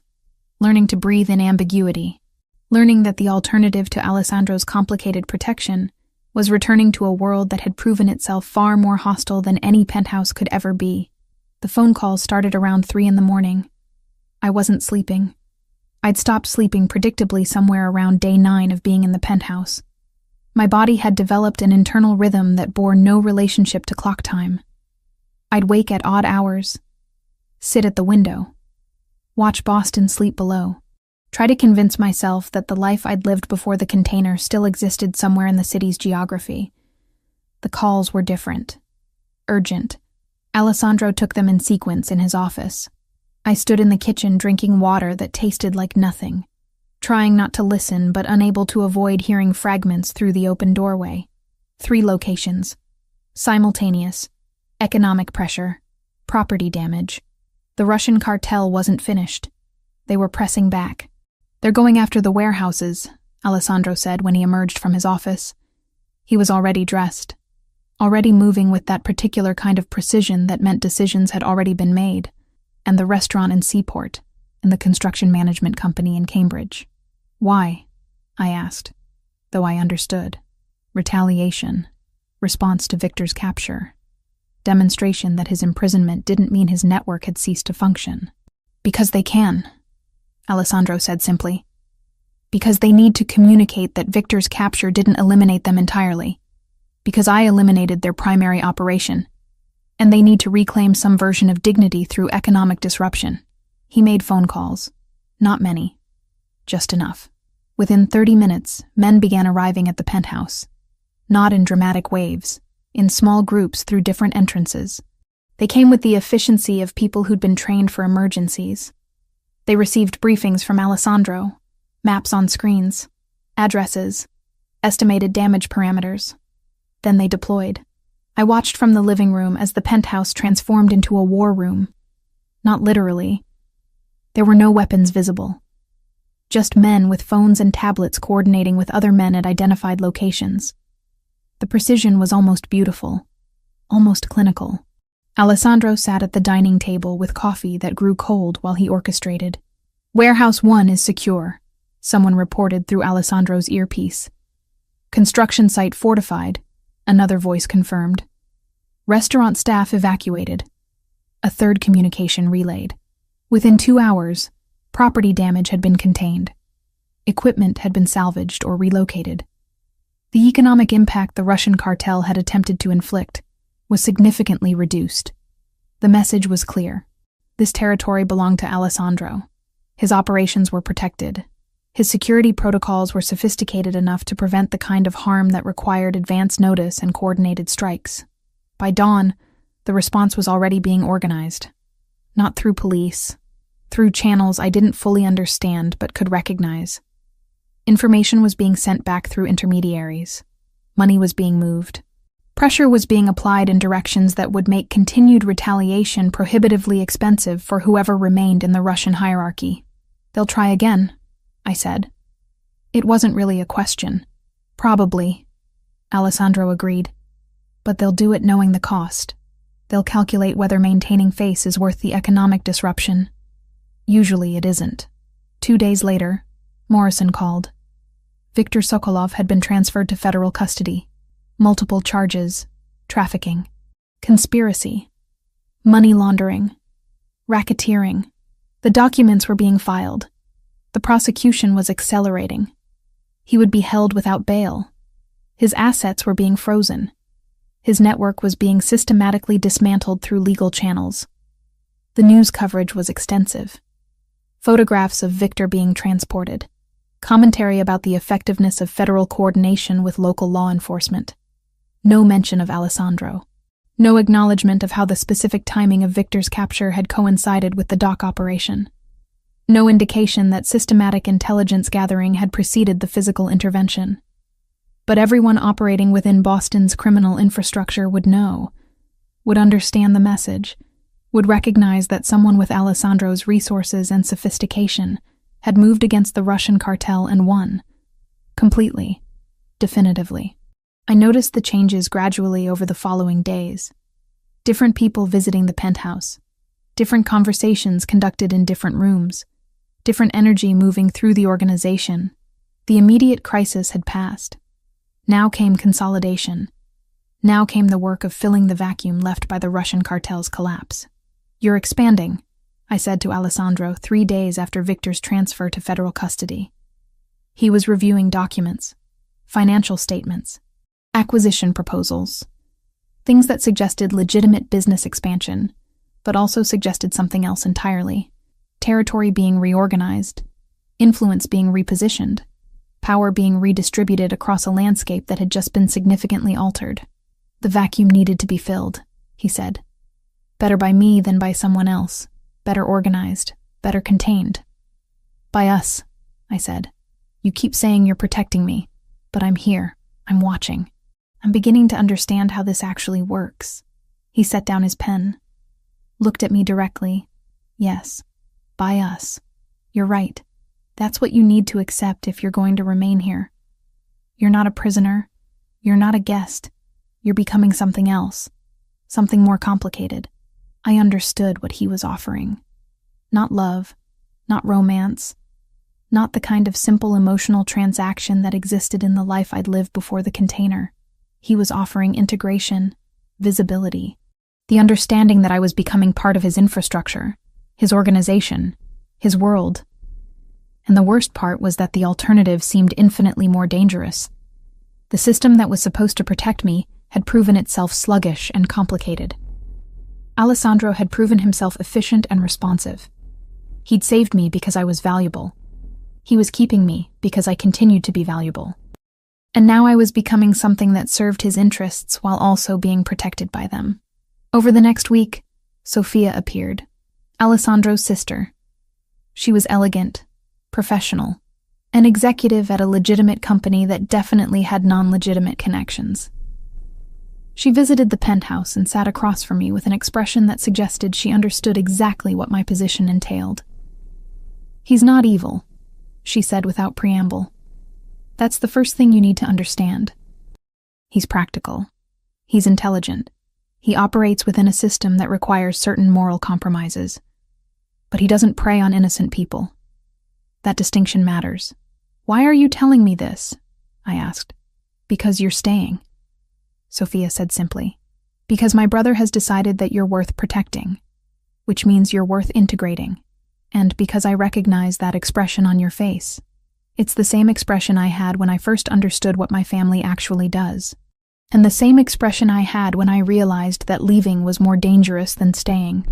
Learning to breathe in ambiguity. Learning that the alternative to Alessandro's complicated protection was returning to a world that had proven itself far more hostile than any penthouse could ever be. The phone calls started around 3 a.m. I wasn't sleeping. I'd stopped sleeping predictably somewhere around day 9 of being in the penthouse. My body had developed an internal rhythm that bore no relationship to clock time. I'd wake at odd hours, sit at the window, watch Boston sleep below, try to convince myself that the life I'd lived before the container still existed somewhere in the city's geography. The calls were different. Urgent. Alessandro took them in sequence in his office. I stood in the kitchen drinking water that tasted like nothing, trying not to listen but unable to avoid hearing fragments through the open doorway. 3 locations. Simultaneous. Economic pressure. Property damage. The Russian cartel wasn't finished. They were pressing back. "They're going after the warehouses," Alessandro said when he emerged from his office. He was already dressed. Already moving with that particular kind of precision that meant decisions had already been made. And the restaurant in Seaport, and the construction management company in Cambridge. "Why?" I asked, though I understood. Retaliation. Response to Victor's capture. Demonstration that his imprisonment didn't mean his network had ceased to function. "Because they can," Alessandro said simply. "Because they need to communicate that Victor's capture didn't eliminate them entirely. Because I eliminated their primary operation. And they need to reclaim some version of dignity through economic disruption." He made phone calls. Not many. Just enough. Within 30 minutes, men began arriving at the penthouse. Not in dramatic waves, in small groups through different entrances. They came with the efficiency of people who'd been trained for emergencies. They received briefings from Alessandro, maps on screens, addresses, estimated damage parameters. Then they deployed. I watched from the living room as the penthouse transformed into a war room. Not literally. There were no weapons visible. Just men with phones and tablets coordinating with other men at identified locations. The precision was almost beautiful, almost clinical. Alessandro sat at the dining table with coffee that grew cold while he orchestrated. "Warehouse 1 is secure," someone reported through Alessandro's earpiece. "Construction site fortified," another voice confirmed. "Restaurant staff evacuated." A third communication relayed. Within 2 hours, property damage had been contained. Equipment had been salvaged or relocated. The economic impact the Russian cartel had attempted to inflict was significantly reduced. The message was clear. This territory belonged to Alessandro. His operations were protected. His security protocols were sophisticated enough to prevent the kind of harm that required advance notice and coordinated strikes. By dawn, the response was already being organized. Not through police, through channels I didn't fully understand but could recognize. Information was being sent back through intermediaries. Money was being moved. Pressure was being applied in directions that would make continued retaliation prohibitively expensive for whoever remained in the Russian hierarchy. "They'll try again," I said. It wasn't really a question. "Probably," Alessandro agreed. "But they'll do it knowing the cost. They'll calculate whether maintaining face is worth the economic disruption. Usually it isn't." 2 days later, Morrison called. Viktor Sokolov had been transferred to federal custody. Multiple charges: trafficking, conspiracy, money laundering, racketeering. The documents were being filed. The prosecution was accelerating. He would be held without bail. His assets were being frozen. His network was being systematically dismantled through legal channels. The news coverage was extensive. Photographs of Victor being transported. Commentary about the effectiveness of federal coordination with local law enforcement. No mention of Alessandro. No acknowledgement of how the specific timing of Victor's capture had coincided with the dock operation. No indication that systematic intelligence gathering had preceded the physical intervention. But everyone operating within Boston's criminal infrastructure would know, would understand the message, would recognize that someone with Alessandro's resources and sophistication had moved against the Russian cartel and won. Completely. Definitively. I noticed the changes gradually over the following days. Different people visiting the penthouse. Different conversations conducted in different rooms. Different energy moving through the organization. The immediate crisis had passed. Now came consolidation. Now came the work of filling the vacuum left by the Russian cartel's collapse. "You're expanding," I said to Alessandro 3 days after Victor's transfer to federal custody. He was reviewing documents, financial statements, acquisition proposals, things that suggested legitimate business expansion, but also suggested something else entirely. Territory being reorganized, influence being repositioned, power being redistributed across a landscape that had just been significantly altered. The vacuum needed to be filled, he said. Better by me than by someone else. Better organized, better contained. By us, I said. You keep saying you're protecting me, but I'm here. I'm watching. I'm beginning to understand how this actually works. He set down his pen, looked at me directly. Yes. By us. You're right. That's what you need to accept if you're going to remain here. You're not a prisoner. You're not a guest. You're becoming something else. Something more complicated. I understood what he was offering. Not love. Not romance. Not the kind of simple emotional transaction that existed in the life I'd lived before the container. He was offering integration, visibility, the understanding that I was becoming part of his infrastructure, his organization, his world. And the worst part was that the alternative seemed infinitely more dangerous. The system that was supposed to protect me had proven itself sluggish and complicated. Alessandro had proven himself efficient and responsive. He'd saved me because I was valuable. He was keeping me because I continued to be valuable. And now I was becoming something that served his interests while also being protected by them. Over the next week, Sophia appeared. Alessandro's sister. She was elegant, professional, an executive at a legitimate company that definitely had non-legitimate connections. She visited the penthouse and sat across from me with an expression that suggested she understood exactly what my position entailed. "He's not evil," she said without preamble. "That's the first thing you need to understand. He's practical. He's intelligent. He operates within a system that requires certain moral compromises. But he doesn't prey on innocent people. That distinction matters." "Why are you telling me this?" I asked. "Because you're staying," Sophia said simply. "Because my brother has decided that you're worth protecting, which means you're worth integrating, and because I recognize that expression on your face. It's the same expression I had when I first understood what my family actually does. And the same expression I had when I realized that leaving was more dangerous than staying."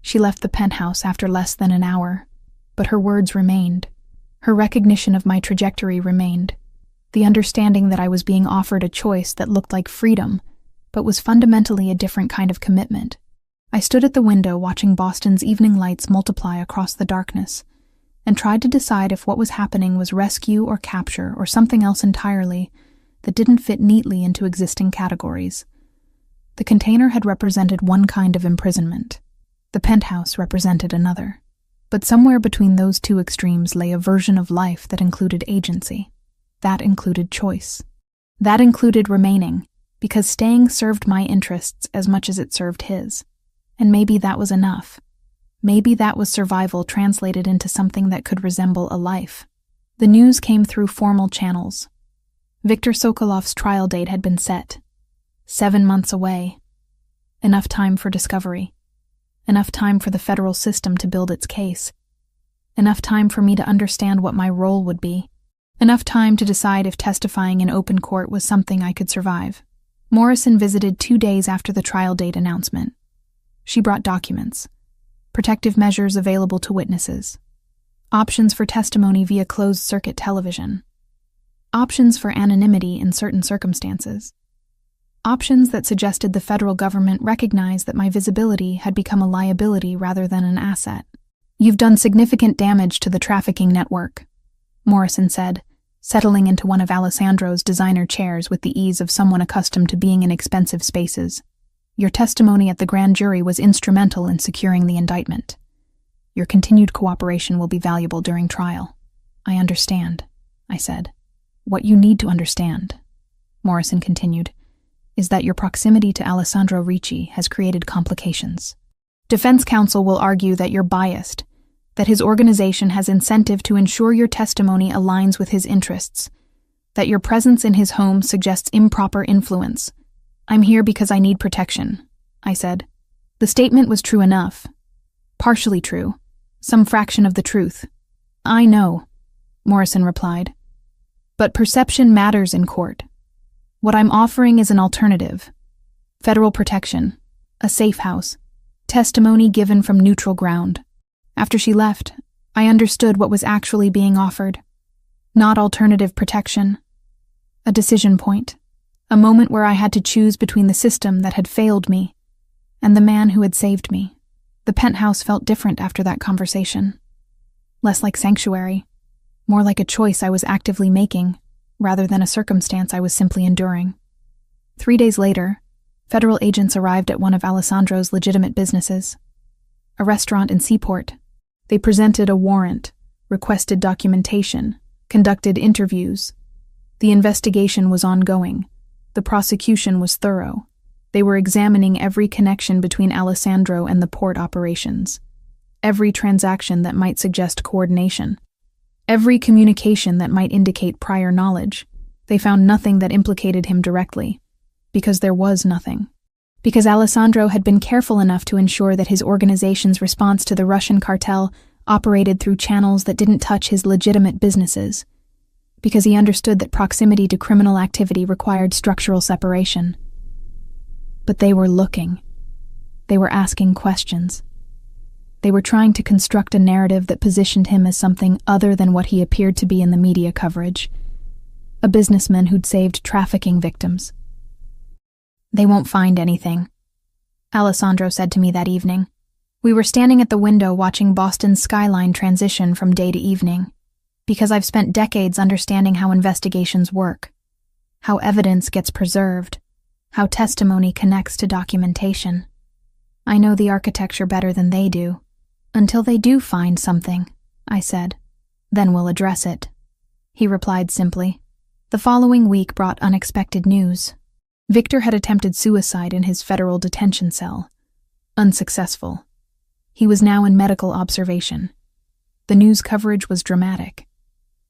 She left the penthouse after less than an hour, but her words remained. Her recognition of my trajectory remained. The understanding that I was being offered a choice that looked like freedom, but was fundamentally a different kind of commitment. I stood at the window watching Boston's evening lights multiply across the darkness, and tried to decide if what was happening was rescue or capture or something else entirely that didn't fit neatly into existing categories. The container had represented one kind of imprisonment. The penthouse represented another. But somewhere between those two extremes lay a version of life that included agency. That included choice. That included remaining, because staying served my interests as much as it served his. And maybe that was enough. Maybe that was survival translated into something that could resemble a life. The news came through formal channels. Viktor Sokolov's trial date had been set. 7 months away. Enough time for discovery. Enough time for the federal system to build its case. Enough time for me to understand what my role would be. Enough time to decide if testifying in open court was something I could survive. Morrison visited 2 days after the trial date announcement. She brought documents, protective measures available to witnesses, options for testimony via closed-circuit television, options for anonymity in certain circumstances, options that suggested the federal government recognized that my visibility had become a liability rather than an asset. "You've done significant damage to the trafficking network," Morrison said, settling into one of Alessandro's designer chairs with the ease of someone accustomed to being in expensive spaces. "Your testimony at the grand jury was instrumental in securing the indictment. Your continued cooperation will be valuable during trial." "I understand," I said. "What you need to understand," Morrison continued, "is that your proximity to Alessandro Ricci has created complications. Defense counsel will argue that you're biased, that his organization has incentive to ensure your testimony aligns with his interests, that your presence in his home suggests improper influence. I'm here because I need protection," I said. The statement was true enough. Partially true. Some fraction of the truth. "I know," Morrison replied. "But perception matters in court. What I'm offering is an alternative. Federal protection. A safe house. Testimony given from neutral ground." After she left, I understood what was actually being offered. Not alternative protection. A decision point. A moment where I had to choose between the system that had failed me and the man who had saved me. The penthouse felt different after that conversation. Less like sanctuary. More like a choice I was actively making, rather than a circumstance I was simply enduring. 3 days later, federal agents arrived at one of Alessandro's legitimate businesses, a restaurant in Seaport. They presented a warrant, requested documentation, conducted interviews. The investigation was ongoing. The prosecution was thorough. They were examining every connection between Alessandro and the port operations, every transaction that might suggest coordination, every communication that might indicate prior knowledge. They found nothing that implicated him directly, because there was nothing. Because Alessandro had been careful enough to ensure that his organization's response to the Russian cartel operated through channels that didn't touch his legitimate businesses. Because he understood that proximity to criminal activity required structural separation. But they were looking. They were asking questions. They were trying to construct a narrative that positioned him as something other than what he appeared to be in the media coverage. A businessman who'd saved trafficking victims. "They won't find anything," Alessandro said to me that evening. We were standing at the window watching Boston's skyline transition from day to evening, because I've spent decades understanding how investigations work, how evidence gets preserved, how testimony connects to documentation. I know the architecture better than they do. "Until they do find something," I said, "then we'll address it." He replied simply. The following week brought unexpected news. Victor had attempted suicide in his federal detention cell. Unsuccessful. He was now in medical observation. The news coverage was dramatic.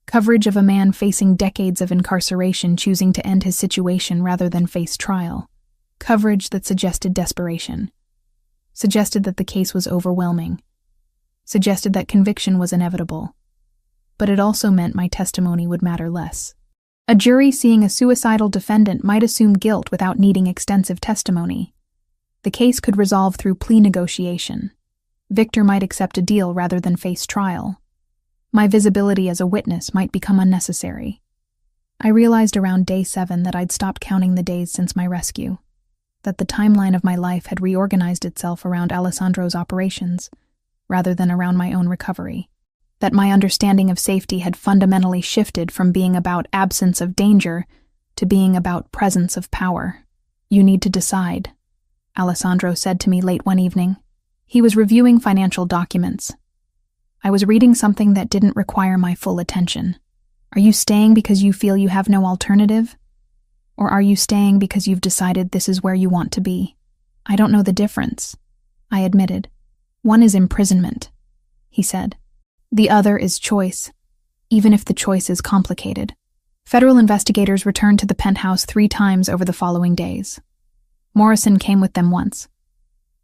Coverage of a man facing decades of incarceration choosing to end his situation rather than face trial. Coverage that suggested desperation. Suggested that the case was overwhelming. Suggested that conviction was inevitable. But it also meant my testimony would matter less. A jury seeing a suicidal defendant might assume guilt without needing extensive testimony. The case could resolve through plea negotiation. Victor might accept a deal rather than face trial. My visibility as a witness might become unnecessary. I realized around day 7 that I'd stopped counting the days since my rescue, that the timeline of my life had reorganized itself around Alessandro's operations, rather than around my own recovery. That my understanding of safety had fundamentally shifted from being about absence of danger to being about presence of power. "You need to decide," Alessandro said to me late one evening. He was reviewing financial documents. I was reading something that didn't require my full attention. "Are you staying because you feel you have no alternative? Or are you staying because you've decided this is where you want to be?" "I don't know the difference," I admitted. "One is imprisonment," he said. "The other is choice, even if the choice is complicated." Federal investigators returned to the penthouse 3 times over the following days. Morrison came with them once.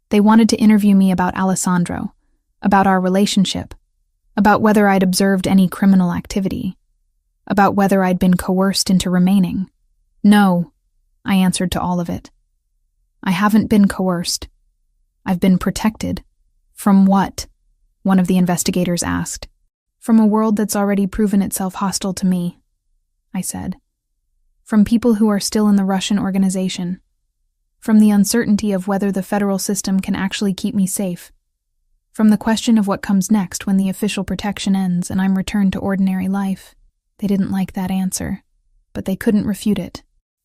They wanted to interview me about Alessandro, about our relationship, about whether I'd observed any criminal activity, about whether I'd been coerced into remaining. No, I answered to all of it. I haven't been coerced. I've been protected. From what? One of the investigators asked. From a world that's already proven itself hostile to me, I said. From people who are still in the Russian organization. From the uncertainty of whether the federal system can actually keep me safe. From the question of what comes next when the official protection ends and I'm returned to ordinary life. They didn't like that answer, but they couldn't refute it.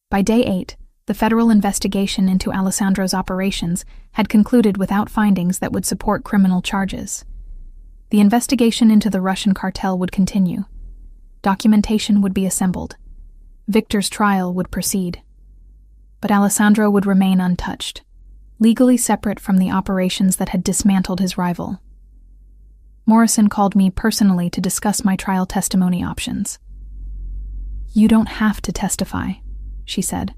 By day 8, the federal investigation into Alessandro's operations had concluded without findings that would support criminal charges. The investigation into the Russian cartel would continue. Documentation would be assembled. Victor's trial would proceed. But Alessandro would remain untouched, legally separate from the operations that had dismantled his rival. Morrison called me personally to discuss my trial testimony options. You don't have to testify, she said.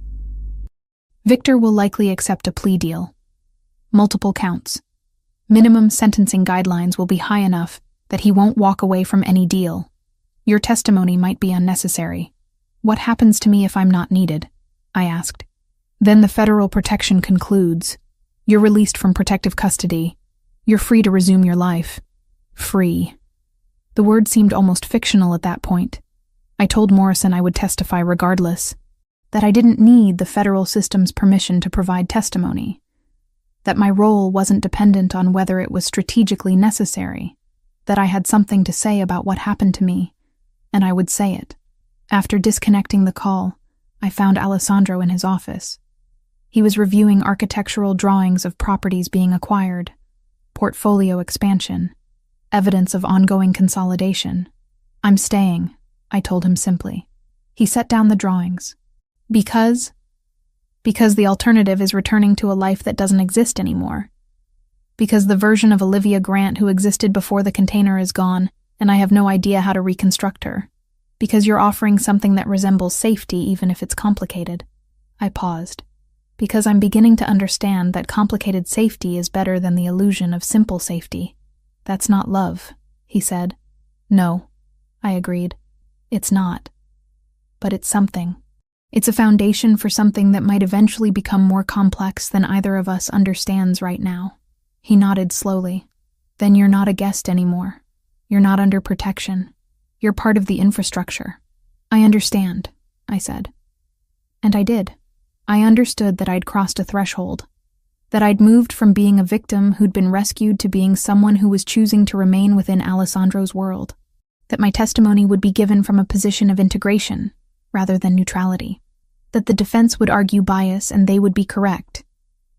Victor will likely accept a plea deal. Multiple counts. Minimum sentencing guidelines will be high enough that he won't walk away from any deal. Your testimony might be unnecessary. What happens to me if I'm not needed? I asked. Then the federal protection concludes. You're released from protective custody. You're free to resume your life. Free. The word seemed almost fictional at that point. I told Morrison I would testify regardless, that I didn't need the federal system's permission to provide testimony, that my role wasn't dependent on whether it was strategically necessary, that I had something to say about what happened to me, and I would say it. After disconnecting the call, I found Alessandro in his office. He was reviewing architectural drawings of properties being acquired, portfolio expansion, evidence of ongoing consolidation. I'm staying, I told him simply. He set down the drawings. Because the alternative is returning to a life that doesn't exist anymore. Because the version of Olivia Grant who existed before the container is gone, and I have no idea how to reconstruct her. Because you're offering something that resembles safety even if it's complicated. I paused. Because I'm beginning to understand that complicated safety is better than the illusion of simple safety. That's not love, he said. No, I agreed. It's not. But it's something. It's a foundation for something that might eventually become more complex than either of us understands right now. He nodded slowly. Then you're not a guest anymore. You're not under protection. You're part of the infrastructure. I understand, I said. And I did. I understood that I'd crossed a threshold. That I'd moved from being a victim who'd been rescued to being someone who was choosing to remain within Alessandro's world. That my testimony would be given from a position of integration, rather than neutrality. That the defense would argue bias and they would be correct,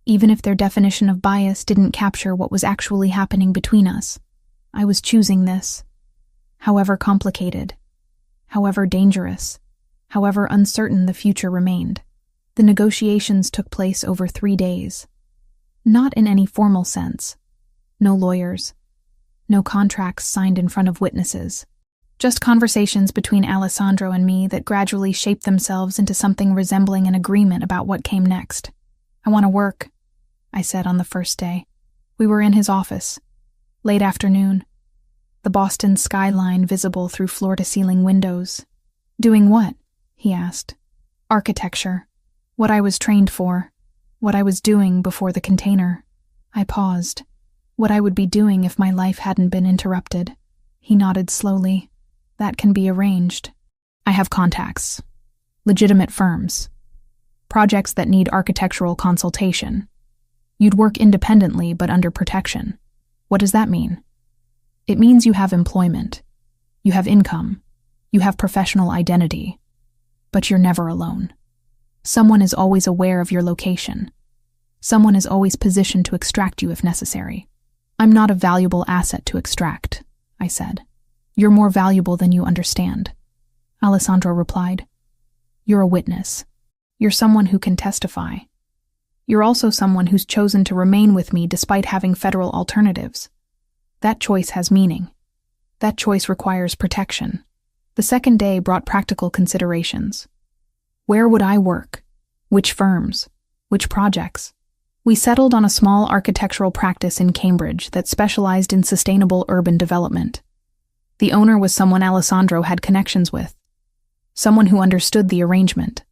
even if their definition of bias didn't capture what was actually happening between us. I was choosing this. However complicated, however dangerous, however uncertain the future remained. The negotiations took place over 3 days. Not in any formal sense. No lawyers. No contracts signed in front of witnesses. Just conversations between Alessandro and me that gradually shaped themselves into something resembling an agreement about what came next. I want to work, I said on the first day. We were in his office. Late afternoon. The Boston skyline visible through floor-to-ceiling windows. Doing what? He asked. Architecture. What I was trained for. What I was doing before the container. I paused. What I would be doing if my life hadn't been interrupted. He nodded slowly. That can be arranged. I have contacts. Legitimate firms. Projects that need architectural consultation. You'd work independently but under protection. What does that mean? It means you have employment. You have income. You have professional identity. But you're never alone. Someone is always aware of your location. Someone is always positioned to extract you if necessary. I'm not a valuable asset to extract, I said. You're more valuable than you understand. Alessandro replied. You're a witness. You're someone who can testify. You're also someone who's chosen to remain with me despite having federal alternatives. That choice has meaning. That choice requires protection. The second day brought practical considerations. Where would I work? Which firms? Which projects? We settled on a small architectural practice in Cambridge that specialized in sustainable urban development. The owner was someone Alessandro had connections with. Someone who understood the arrangement.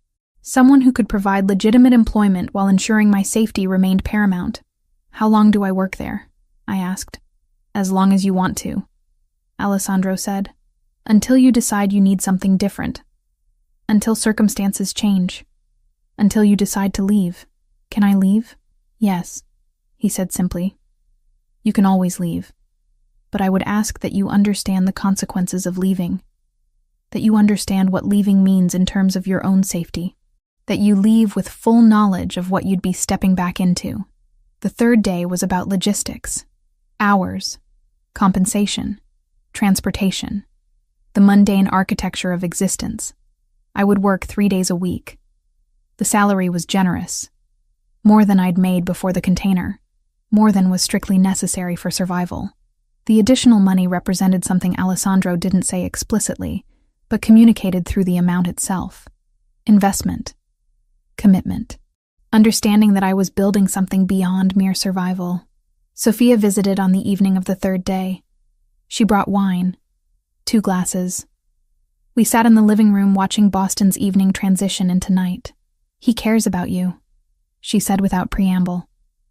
Someone who could provide legitimate employment while ensuring my safety remained paramount. "How long do I work there?" I asked. "As long as you want to," Alessandro said. "Until you decide you need something different. Until circumstances change. Until you decide to leave." "Can I leave?" "Yes," he said simply. "You can always leave. But I would ask that you understand the consequences of leaving. That you understand what leaving means in terms of your own safety. That you leave with full knowledge of what you'd be stepping back into." The third day was about logistics, hours, compensation, transportation, the mundane architecture of existence. I would work 3 days a week. The salary was generous. More than I'd made before the container. More than was strictly necessary for survival. The additional money represented something Alessandro didn't say explicitly, but communicated through the amount itself. Investment. Commitment. Understanding that I was building something beyond mere survival. Sophia visited on the evening of the third day. She brought wine. 2 glasses. We sat in the living room watching Boston's evening transition into night. "He cares about you," she said without preamble.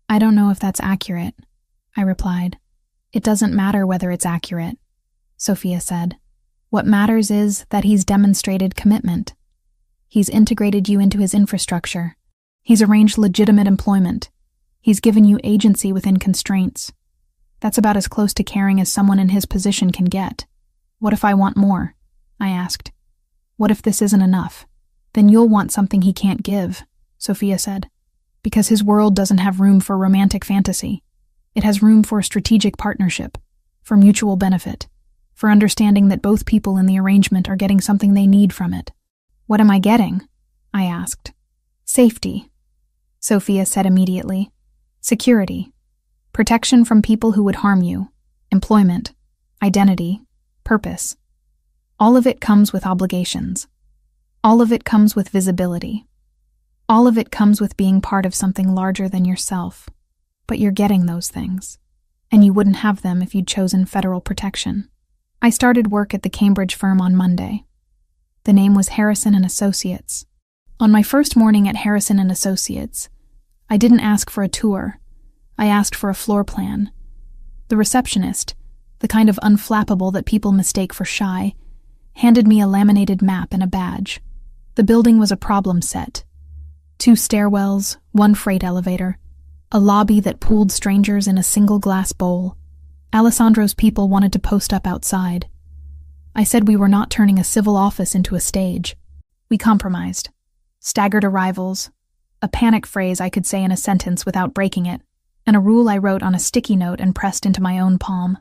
"I don't know if that's accurate," I replied. "It doesn't matter whether it's accurate," Sophia said. "What matters is that he's demonstrated commitment. He's integrated you into his infrastructure. He's arranged legitimate employment. He's given you agency within constraints. That's about as close to caring as someone in his position can get." "What if I want more?" I asked. "What if this isn't enough?" "Then you'll want something he can't give," Sophia said. "Because his world doesn't have room for romantic fantasy. It has room for strategic partnership, for mutual benefit, for understanding that both people in the arrangement are getting something they need from it." "What am I getting?" I asked. "Safety," Sophia said immediately. "Security. Protection from people who would harm you. Employment. Identity. Purpose. All of it comes with obligations. All of it comes with visibility. All of it comes with being part of something larger than yourself. But you're getting those things, and you wouldn't have them if you'd chosen federal protection." I started work at the Cambridge firm on Monday. The name was Harrison & Associates. On my first morning at Harrison & Associates, I didn't ask for a tour. I asked for a floor plan. The receptionist, the kind of unflappable that people mistake for shy, handed me a laminated map and a badge. The building was a problem set. 2 stairwells, 1 freight elevator, a lobby that pooled strangers in a single glass bowl. Alessandro's people wanted to post up outside. I said we were not turning a civil office into a stage. We compromised. Staggered arrivals, a panic phrase I could say in a sentence without breaking it, and a rule I wrote on a sticky note and pressed into my own palm.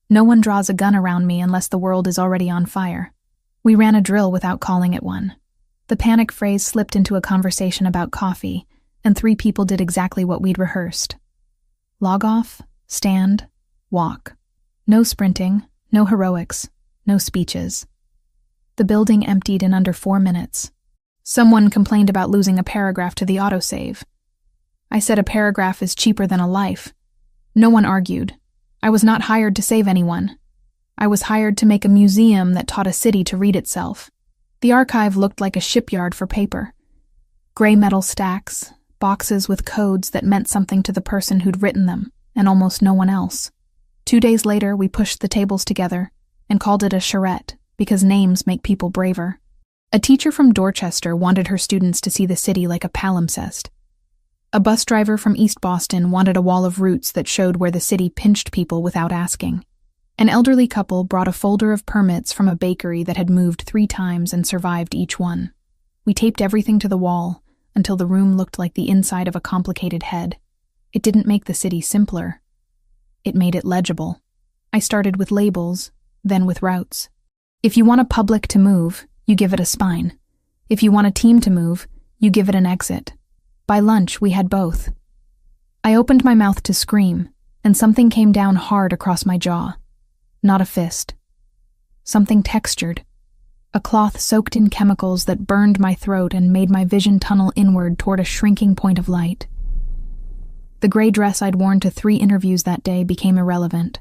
No one draws a gun around me unless the world is already on fire. We ran a drill without calling it one. The panic phrase slipped into a conversation about coffee, and 3 people did exactly what we'd rehearsed. Log off, stand, walk. No sprinting, no heroics, no speeches. The building emptied in under 4 minutes. Someone complained about losing a paragraph to the autosave. I said a paragraph is cheaper than a life. No one argued. I was not hired to save anyone. I was hired to make a museum that taught a city to read itself. The archive looked like a shipyard for paper. Gray metal stacks, boxes with codes that meant something to the person who'd written them, and almost no one else. 2 days later, we pushed the tables together and called it a charrette because names make people braver. A teacher from Dorchester wanted her students to see the city like a palimpsest. A bus driver from East Boston wanted a wall of roots that showed where the city pinched people without asking. An elderly couple brought a folder of permits from a bakery that had moved 3 times and survived each one. We taped everything to the wall until the room looked like the inside of a complicated head. It didn't make the city simpler. It made it legible. I started with labels, then with routes. If you want a public to move, you give it a spine. If you want a team to move, you give it an exit. By lunch, we had both. I opened my mouth to scream, and something came down hard across my jaw. Not a fist. Something textured. A cloth soaked in chemicals that burned my throat and made my vision tunnel inward toward a shrinking point of light. The gray dress I'd worn to 3 interviews that day became irrelevant.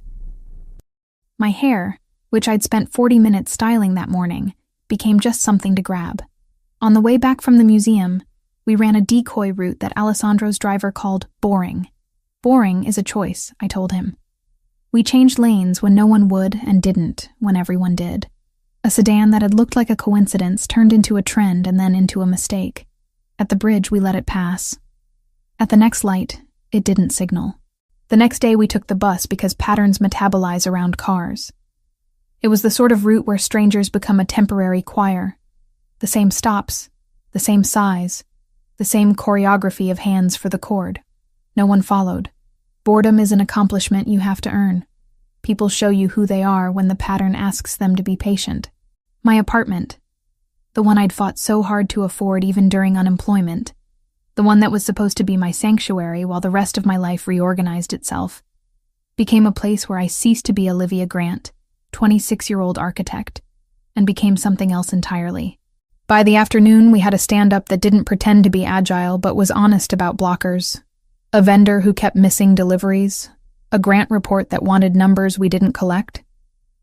My hair, which I'd spent 40 minutes styling that morning, became just something to grab. On the way back from the museum, we ran a decoy route that Alessandro's driver called boring. Boring is a choice, I told him. We changed lanes when no one would and didn't when everyone did. A sedan that had looked like a coincidence turned into a trend and then into a mistake. At the bridge, we let it pass. At the next light, it didn't signal. The next day, we took the bus because patterns metabolize around cars. It was the sort of route where strangers become a temporary choir. The same stops, the same sighs, the same choreography of hands for the chord. No one followed. Boredom is an accomplishment you have to earn. People show you who they are when the pattern asks them to be patient. My apartment, the one I'd fought so hard to afford even during unemployment, the one that was supposed to be my sanctuary while the rest of my life reorganized itself, became a place where I ceased to be Olivia Grant, 26-year-old architect, and became something else entirely. By the afternoon, we had a stand-up that didn't pretend to be agile but was honest about blockers, a vendor who kept missing deliveries, a grant report that wanted numbers we didn't collect,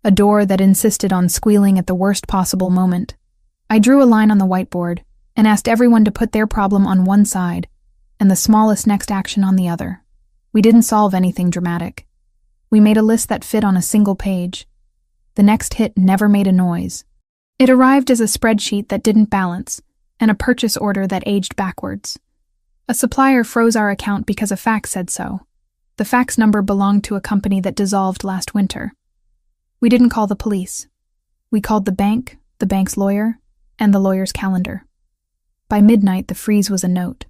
a door that insisted on squealing at the worst possible moment. I drew a line on the whiteboard and asked everyone to put their problem on one side and the smallest next action on the other. We didn't solve anything dramatic. We made a list that fit on a single page. The next hit never made a noise. It arrived as a spreadsheet that didn't balance and a purchase order that aged backwards. A supplier froze our account because a fax said so. The fax number belonged to a company that dissolved last winter. We didn't call the police. We called the bank, the bank's lawyer, and the lawyer's calendar. By midnight, the freeze was a note.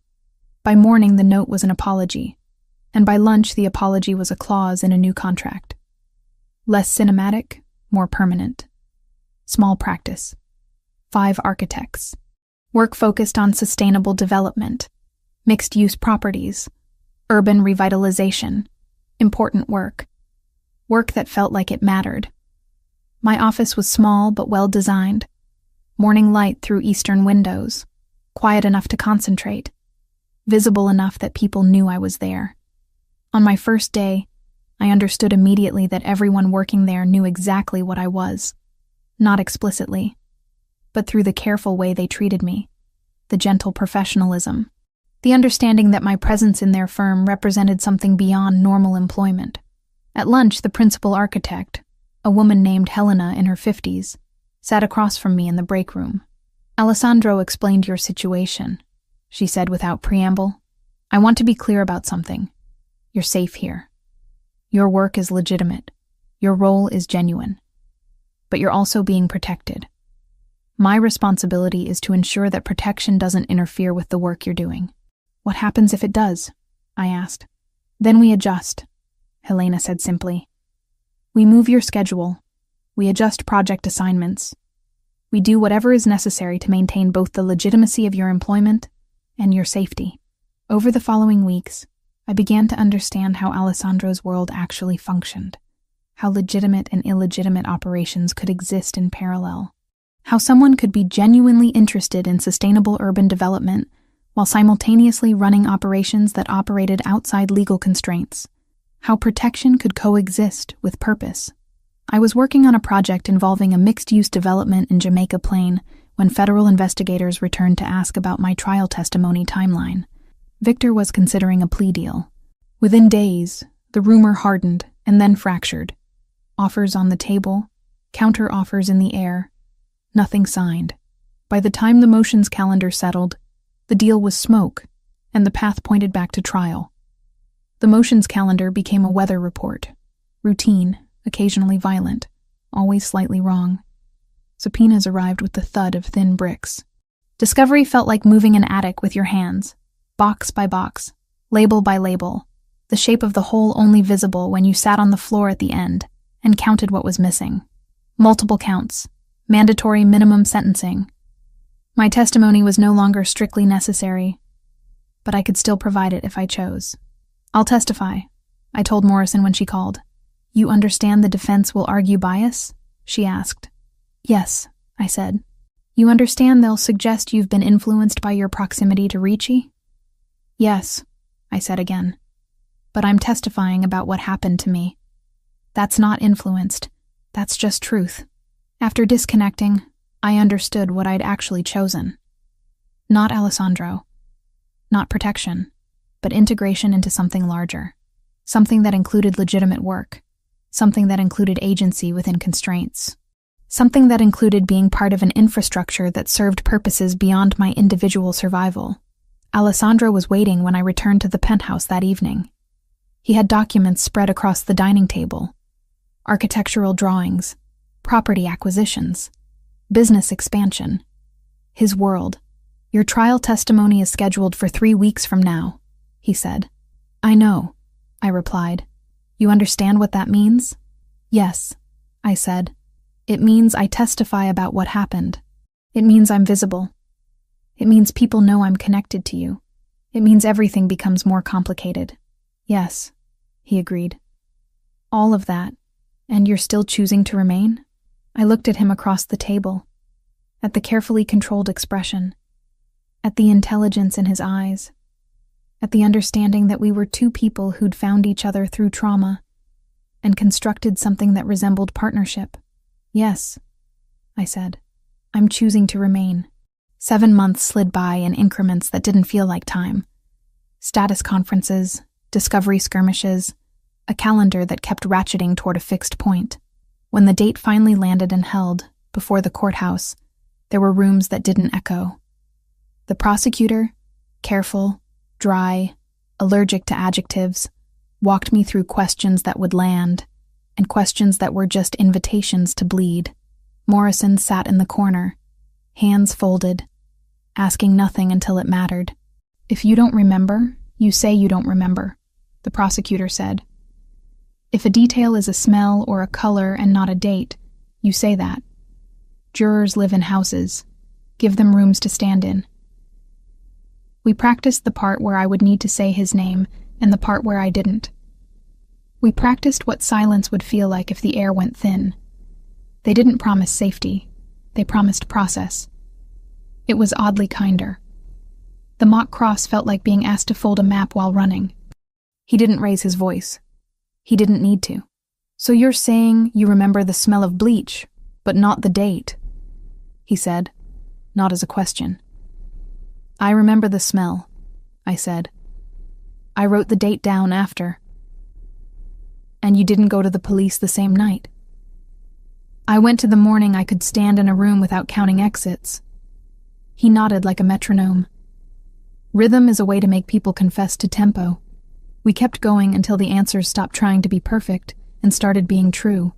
By morning, the note was an apology. And by lunch, the apology was a clause in a new contract. Less cinematic, more permanent. Small practice. 5 architects. Work focused on sustainable development, mixed-use properties, urban revitalization, important work. Work that felt like it mattered. My office was small but well-designed. Morning light through eastern windows, quiet enough to concentrate, visible enough that people knew I was there. On my first day, I understood immediately that everyone working there knew exactly what I was. Not explicitly, but through the careful way they treated me, the gentle professionalism, the understanding that my presence in their firm represented something beyond normal employment. At lunch, the principal architect, a woman named Helena in her 50s, sat across from me in the break room. "Alessandro explained your situation," she said without preamble. "I want to be clear about something. You're safe here. Your work is legitimate. Your role is genuine. But you're also being protected. My responsibility is to ensure that protection doesn't interfere with the work you're doing." "What happens if it does?" I asked. "Then we adjust," Helena said simply. "We move your schedule. We adjust project assignments. We do whatever is necessary to maintain both the legitimacy of your employment and your safety." Over the following weeks, I began to understand how Alessandro's world actually functioned, how legitimate and illegitimate operations could exist in parallel, how someone could be genuinely interested in sustainable urban development while simultaneously running operations that operated outside legal constraints, how protection could coexist with purpose. I was working on a project involving a mixed-use development in Jamaica Plain when federal investigators returned to ask about my trial testimony timeline. Victor was considering a plea deal. Within days, the rumor hardened and then fractured. Offers on the table, counter-offers in the air, nothing signed. By the time the motions calendar settled, the deal was smoke, and the path pointed back to trial. The motions calendar became a weather report, routine, occasionally violent, always slightly wrong. Subpoenas arrived with the thud of thin bricks. Discovery felt like moving an attic with your hands, box by box, label by label, the shape of the whole only visible when you sat on the floor at the end and counted what was missing. Multiple counts, mandatory minimum sentencing. My testimony was no longer strictly necessary, but I could still provide it if I chose. "I'll testify," I told Morrison when she called. "You understand the defense will argue bias?" she asked. "Yes," I said. "You understand they'll suggest you've been influenced by your proximity to Ricci?" "Yes," I said again. "But I'm testifying about what happened to me. That's not influenced. That's just truth. After disconnecting, I understood what I'd actually chosen. Not Alessandro. Not protection, but integration into something larger. Something that included legitimate work. Something that included agency within constraints. Something that included being part of an infrastructure that served purposes beyond my individual survival. Alessandro was waiting when I returned to the penthouse that evening. He had documents spread across the dining table. Architectural drawings, property acquisitions, business expansion. His world. Your trial testimony is scheduled for 3 weeks from now, he said. I know, I replied. You understand what that means? Yes, I said. It means I testify about what happened. It means I'm visible. It means people know I'm connected to you. It means everything becomes more complicated. Yes, he agreed. All of that, and you're still choosing to remain? I looked at him across the table, at the carefully controlled expression, at the intelligence in his eyes, at the understanding that we were two people who'd found each other through trauma and constructed something that resembled partnership. Yes, I said. I'm choosing to remain. 7 months slid by in increments that didn't feel like time. Status conferences, discovery skirmishes, a calendar that kept ratcheting toward a fixed point. When the date finally landed and held, before the courthouse, there were rooms that didn't echo. The prosecutor, careful, dry, allergic to adjectives, walked me through questions that would land, and questions that were just invitations to bleed. Morrison sat in the corner, hands folded, asking nothing until it mattered. If you don't remember, you say you don't remember, the prosecutor said. If a detail is a smell or a color and not a date, you say that. Jurors live in houses. Give them rooms to stand in. We practiced the part where I would need to say his name and the part where I didn't. We practiced what silence would feel like if the air went thin. They didn't promise safety. They promised process. It was oddly kinder. The mock cross felt like being asked to fold a map while running. He didn't raise his voice. He didn't need to. So you're saying you remember the smell of bleach, but not the date, he said, not as a question. I remember the smell, I said. I wrote the date down after. And you didn't go to the police the same night? I went to the morning I could stand in a room without counting exits. He nodded like a metronome. Rhythm is a way to make people confess to tempo. We kept going until the answers stopped trying to be perfect and started being true.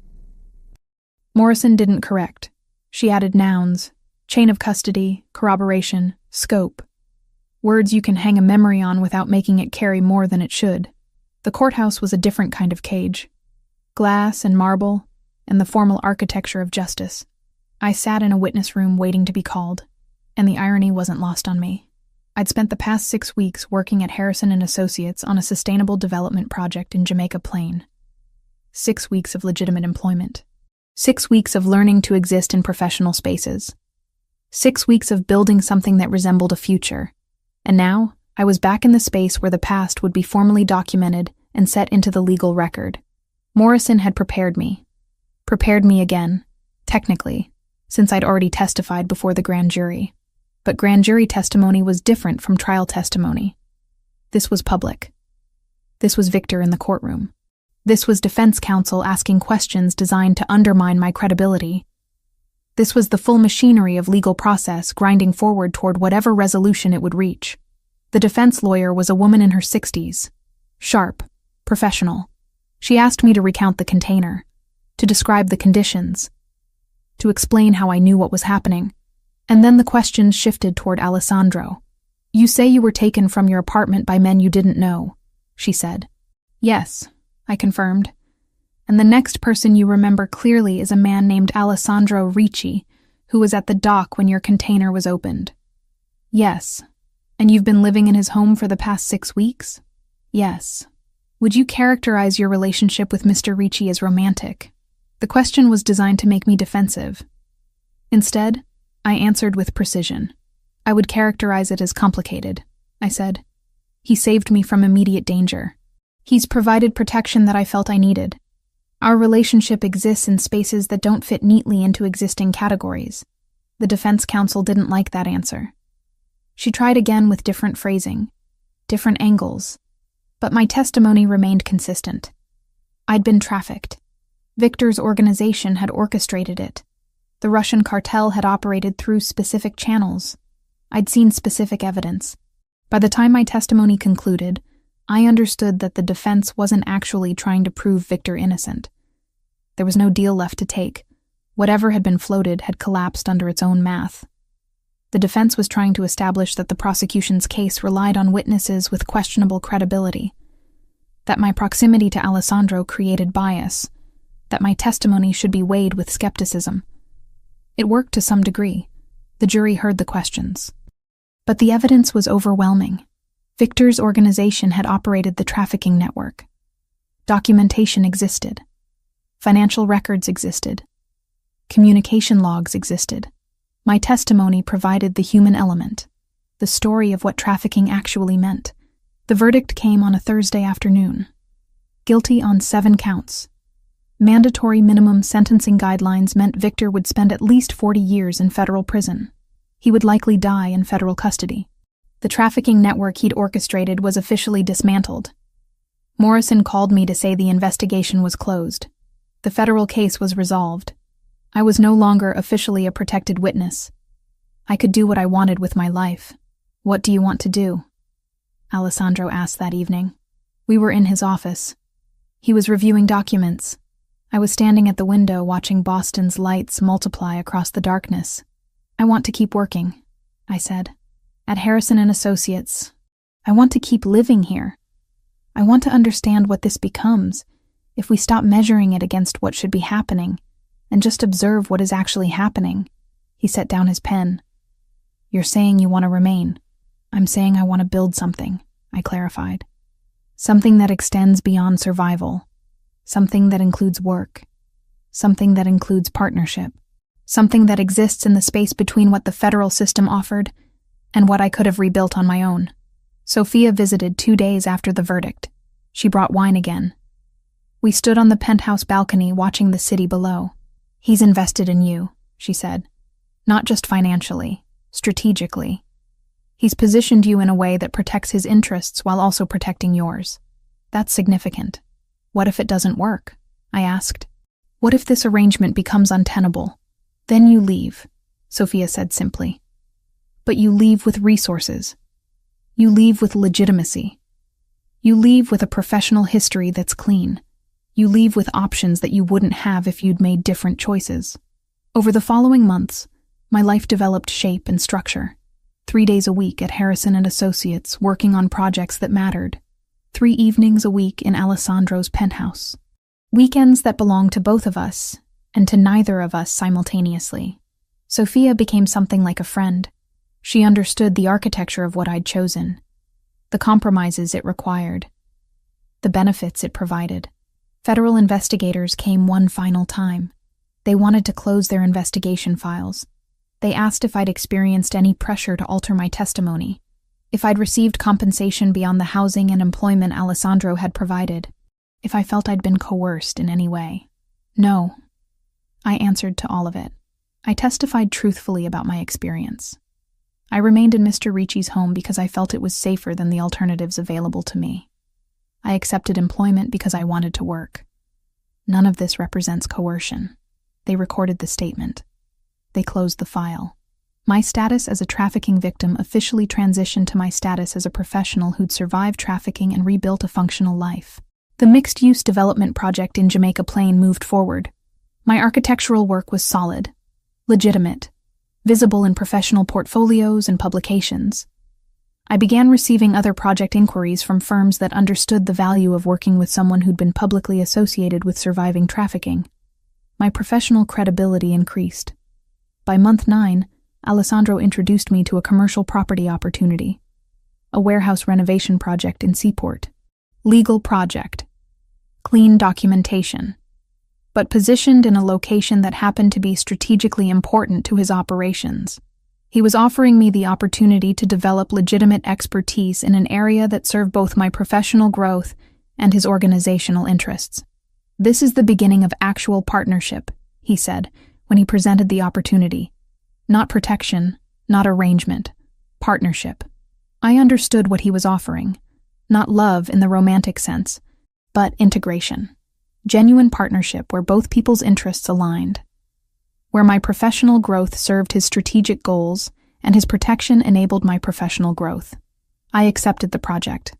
Morrison didn't correct. She added nouns, chain of custody, corroboration, scope. Words you can hang a memory on without making it carry more than it should. The courthouse was a different kind of cage. Glass and marble, and the formal architecture of justice. I sat in a witness room waiting to be called, and the irony wasn't lost on me. I'd spent the past 6 weeks working at Harrison & Associates on a sustainable development project in Jamaica Plain. 6 weeks of legitimate employment. 6 weeks of learning to exist in professional spaces. 6 weeks of building something that resembled a future. And now, I was back in the space where the past would be formally documented and set into the legal record. Morrison had prepared me. Prepared me again, technically, since I'd already testified before the grand jury. But grand jury testimony was different from trial testimony. This was public. This was Victor in the courtroom. This was defense counsel asking questions designed to undermine my credibility. This was the full machinery of legal process grinding forward toward whatever resolution it would reach. The defense lawyer was a woman in her 60s. Sharp, professional. She asked me to recount the container, to describe the conditions, to explain how I knew what was happening. And then the questions shifted toward Alessandro. You say you were taken from your apartment by men you didn't know, she said. Yes, I confirmed. And the next person you remember clearly is a man named Alessandro Ricci, who was at the dock when your container was opened. Yes. And you've been living in his home for the past 6 weeks? Yes. Would you characterize your relationship with Mr. Ricci as romantic? The question was designed to make me defensive. Instead, I answered with precision. I would characterize it as complicated, I said. He saved me from immediate danger. He's provided protection that I felt I needed. Our relationship exists in spaces that don't fit neatly into existing categories. The defense counsel didn't like that answer. She tried again with different phrasing, different angles, but my testimony remained consistent. I'd been trafficked. Victor's organization had orchestrated it. The Russian cartel had operated through specific channels. I'd seen specific evidence. By the time my testimony concluded, I understood that the defense wasn't actually trying to prove Victor innocent. There was no deal left to take. Whatever had been floated had collapsed under its own math. The defense was trying to establish that the prosecution's case relied on witnesses with questionable credibility, that my proximity to Alessandro created bias, that my testimony should be weighed with skepticism. It worked to some degree. The jury heard the questions. But the evidence was overwhelming. Victor's organization had operated the trafficking network. Documentation existed. Financial records existed. Communication logs existed. My testimony provided the human element, the story of what trafficking actually meant. The verdict came on a Thursday afternoon. Guilty on 7 counts. Mandatory minimum sentencing guidelines meant Victor would spend at least 40 years in federal prison. He would likely die in federal custody. The trafficking network he'd orchestrated was officially dismantled. Morrison called me to say the investigation was closed. The federal case was resolved. I was no longer officially a protected witness. I could do what I wanted with my life. "What do you want to do?" Alessandro asked that evening. We were in his office. He was reviewing documents. I was standing at the window watching Boston's lights multiply across the darkness. "I want to keep working," I said. "At Harrison & Associates. I want to keep living here. I want to understand what this becomes if we stop measuring it against what should be happening and just observe what is actually happening." He set down his pen. "You're saying you want to remain. I'm saying I want to build something," I clarified. "Something that extends beyond survival. Something that includes work. Something that includes partnership. Something that exists in the space between what the federal system offered and what I could have rebuilt on my own." Sophia visited 2 days after the verdict. She brought wine again. We stood on the penthouse balcony watching the city below. "He's invested in you," she said. "Not just financially, strategically. He's positioned you in a way that protects his interests while also protecting yours. That's significant. What if it doesn't work?" I asked. "What if this arrangement becomes untenable? Then you leave," Sophia said simply. "But you leave with resources. You leave with legitimacy. You leave with a professional history that's clean. You leave with options that you wouldn't have if you'd made different choices." Over the following months, my life developed shape and structure. 3 days a week at Harrison & Associates, working on projects that mattered. 3 evenings a week in Alessandro's penthouse. Weekends that belonged to both of us, and to neither of us simultaneously. Sophia became something like a friend. She understood the architecture of what I'd chosen, the compromises it required, the benefits it provided. Federal investigators came one final time. They wanted to close their investigation files. They asked if I'd experienced any pressure to alter my testimony, if I'd received compensation beyond the housing and employment Alessandro had provided, if I felt I'd been coerced in any way. No, I answered to all of it. I testified truthfully about my experience. I remained in Mr. Ricci's home because I felt it was safer than the alternatives available to me. I accepted employment because I wanted to work. None of this represents coercion. They recorded the statement. They closed the file. My status as a trafficking victim officially transitioned to my status as a professional who'd survived trafficking and rebuilt a functional life. The mixed-use development project in Jamaica Plain moved forward. My architectural work was solid, legitimate, visible in professional portfolios and publications. I began receiving other project inquiries from firms that understood the value of working with someone who'd been publicly associated with surviving trafficking. My professional credibility increased. By month 9, Alessandro introduced me to a commercial property opportunity, a warehouse renovation project in Seaport. Legal project. Clean documentation. But positioned in a location that happened to be strategically important to his operations. He was offering me the opportunity to develop legitimate expertise in an area that served both my professional growth and his organizational interests. "This is the beginning of actual partnership," he said when he presented the opportunity. Not protection, not arrangement, partnership. I understood what he was offering. Not love in the romantic sense, but integration. Genuine partnership where both people's interests aligned. Where my professional growth served his strategic goals and his protection enabled my professional growth. I accepted the project.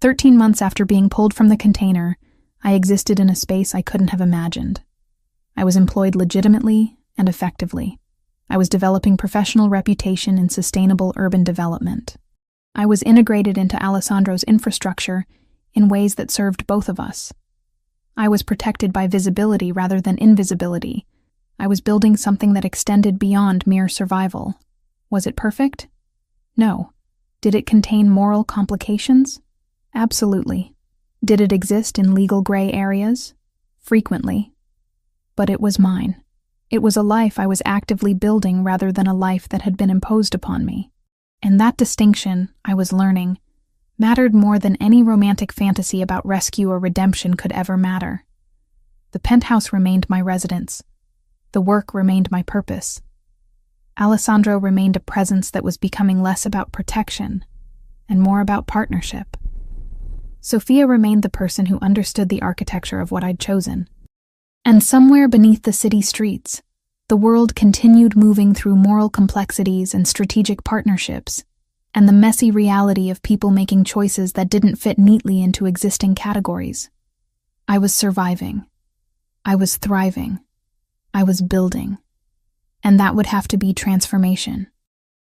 13 months after being pulled from the container, I existed in a space I couldn't have imagined. I was employed legitimately and effectively. I was developing professional reputation in sustainable urban development. I was integrated into Alessandro's infrastructure in ways that served both of us. I was protected by visibility rather than invisibility. I was building something that extended beyond mere survival. Was it perfect? No. Did it contain moral complications? Absolutely. Did it exist in legal gray areas? Frequently. But it was mine. It was a life I was actively building rather than a life that had been imposed upon me. And that distinction, I was learning, mattered more than any romantic fantasy about rescue or redemption could ever matter. The penthouse remained my residence. The work remained my purpose. Alessandro remained a presence that was becoming less about protection and more about partnership. Sophia remained the person who understood the architecture of what I'd chosen. And somewhere beneath the city streets, the world continued moving through moral complexities and strategic partnerships, and the messy reality of people making choices that didn't fit neatly into existing categories. I was surviving. I was thriving. I was building. And that would have to be transformation.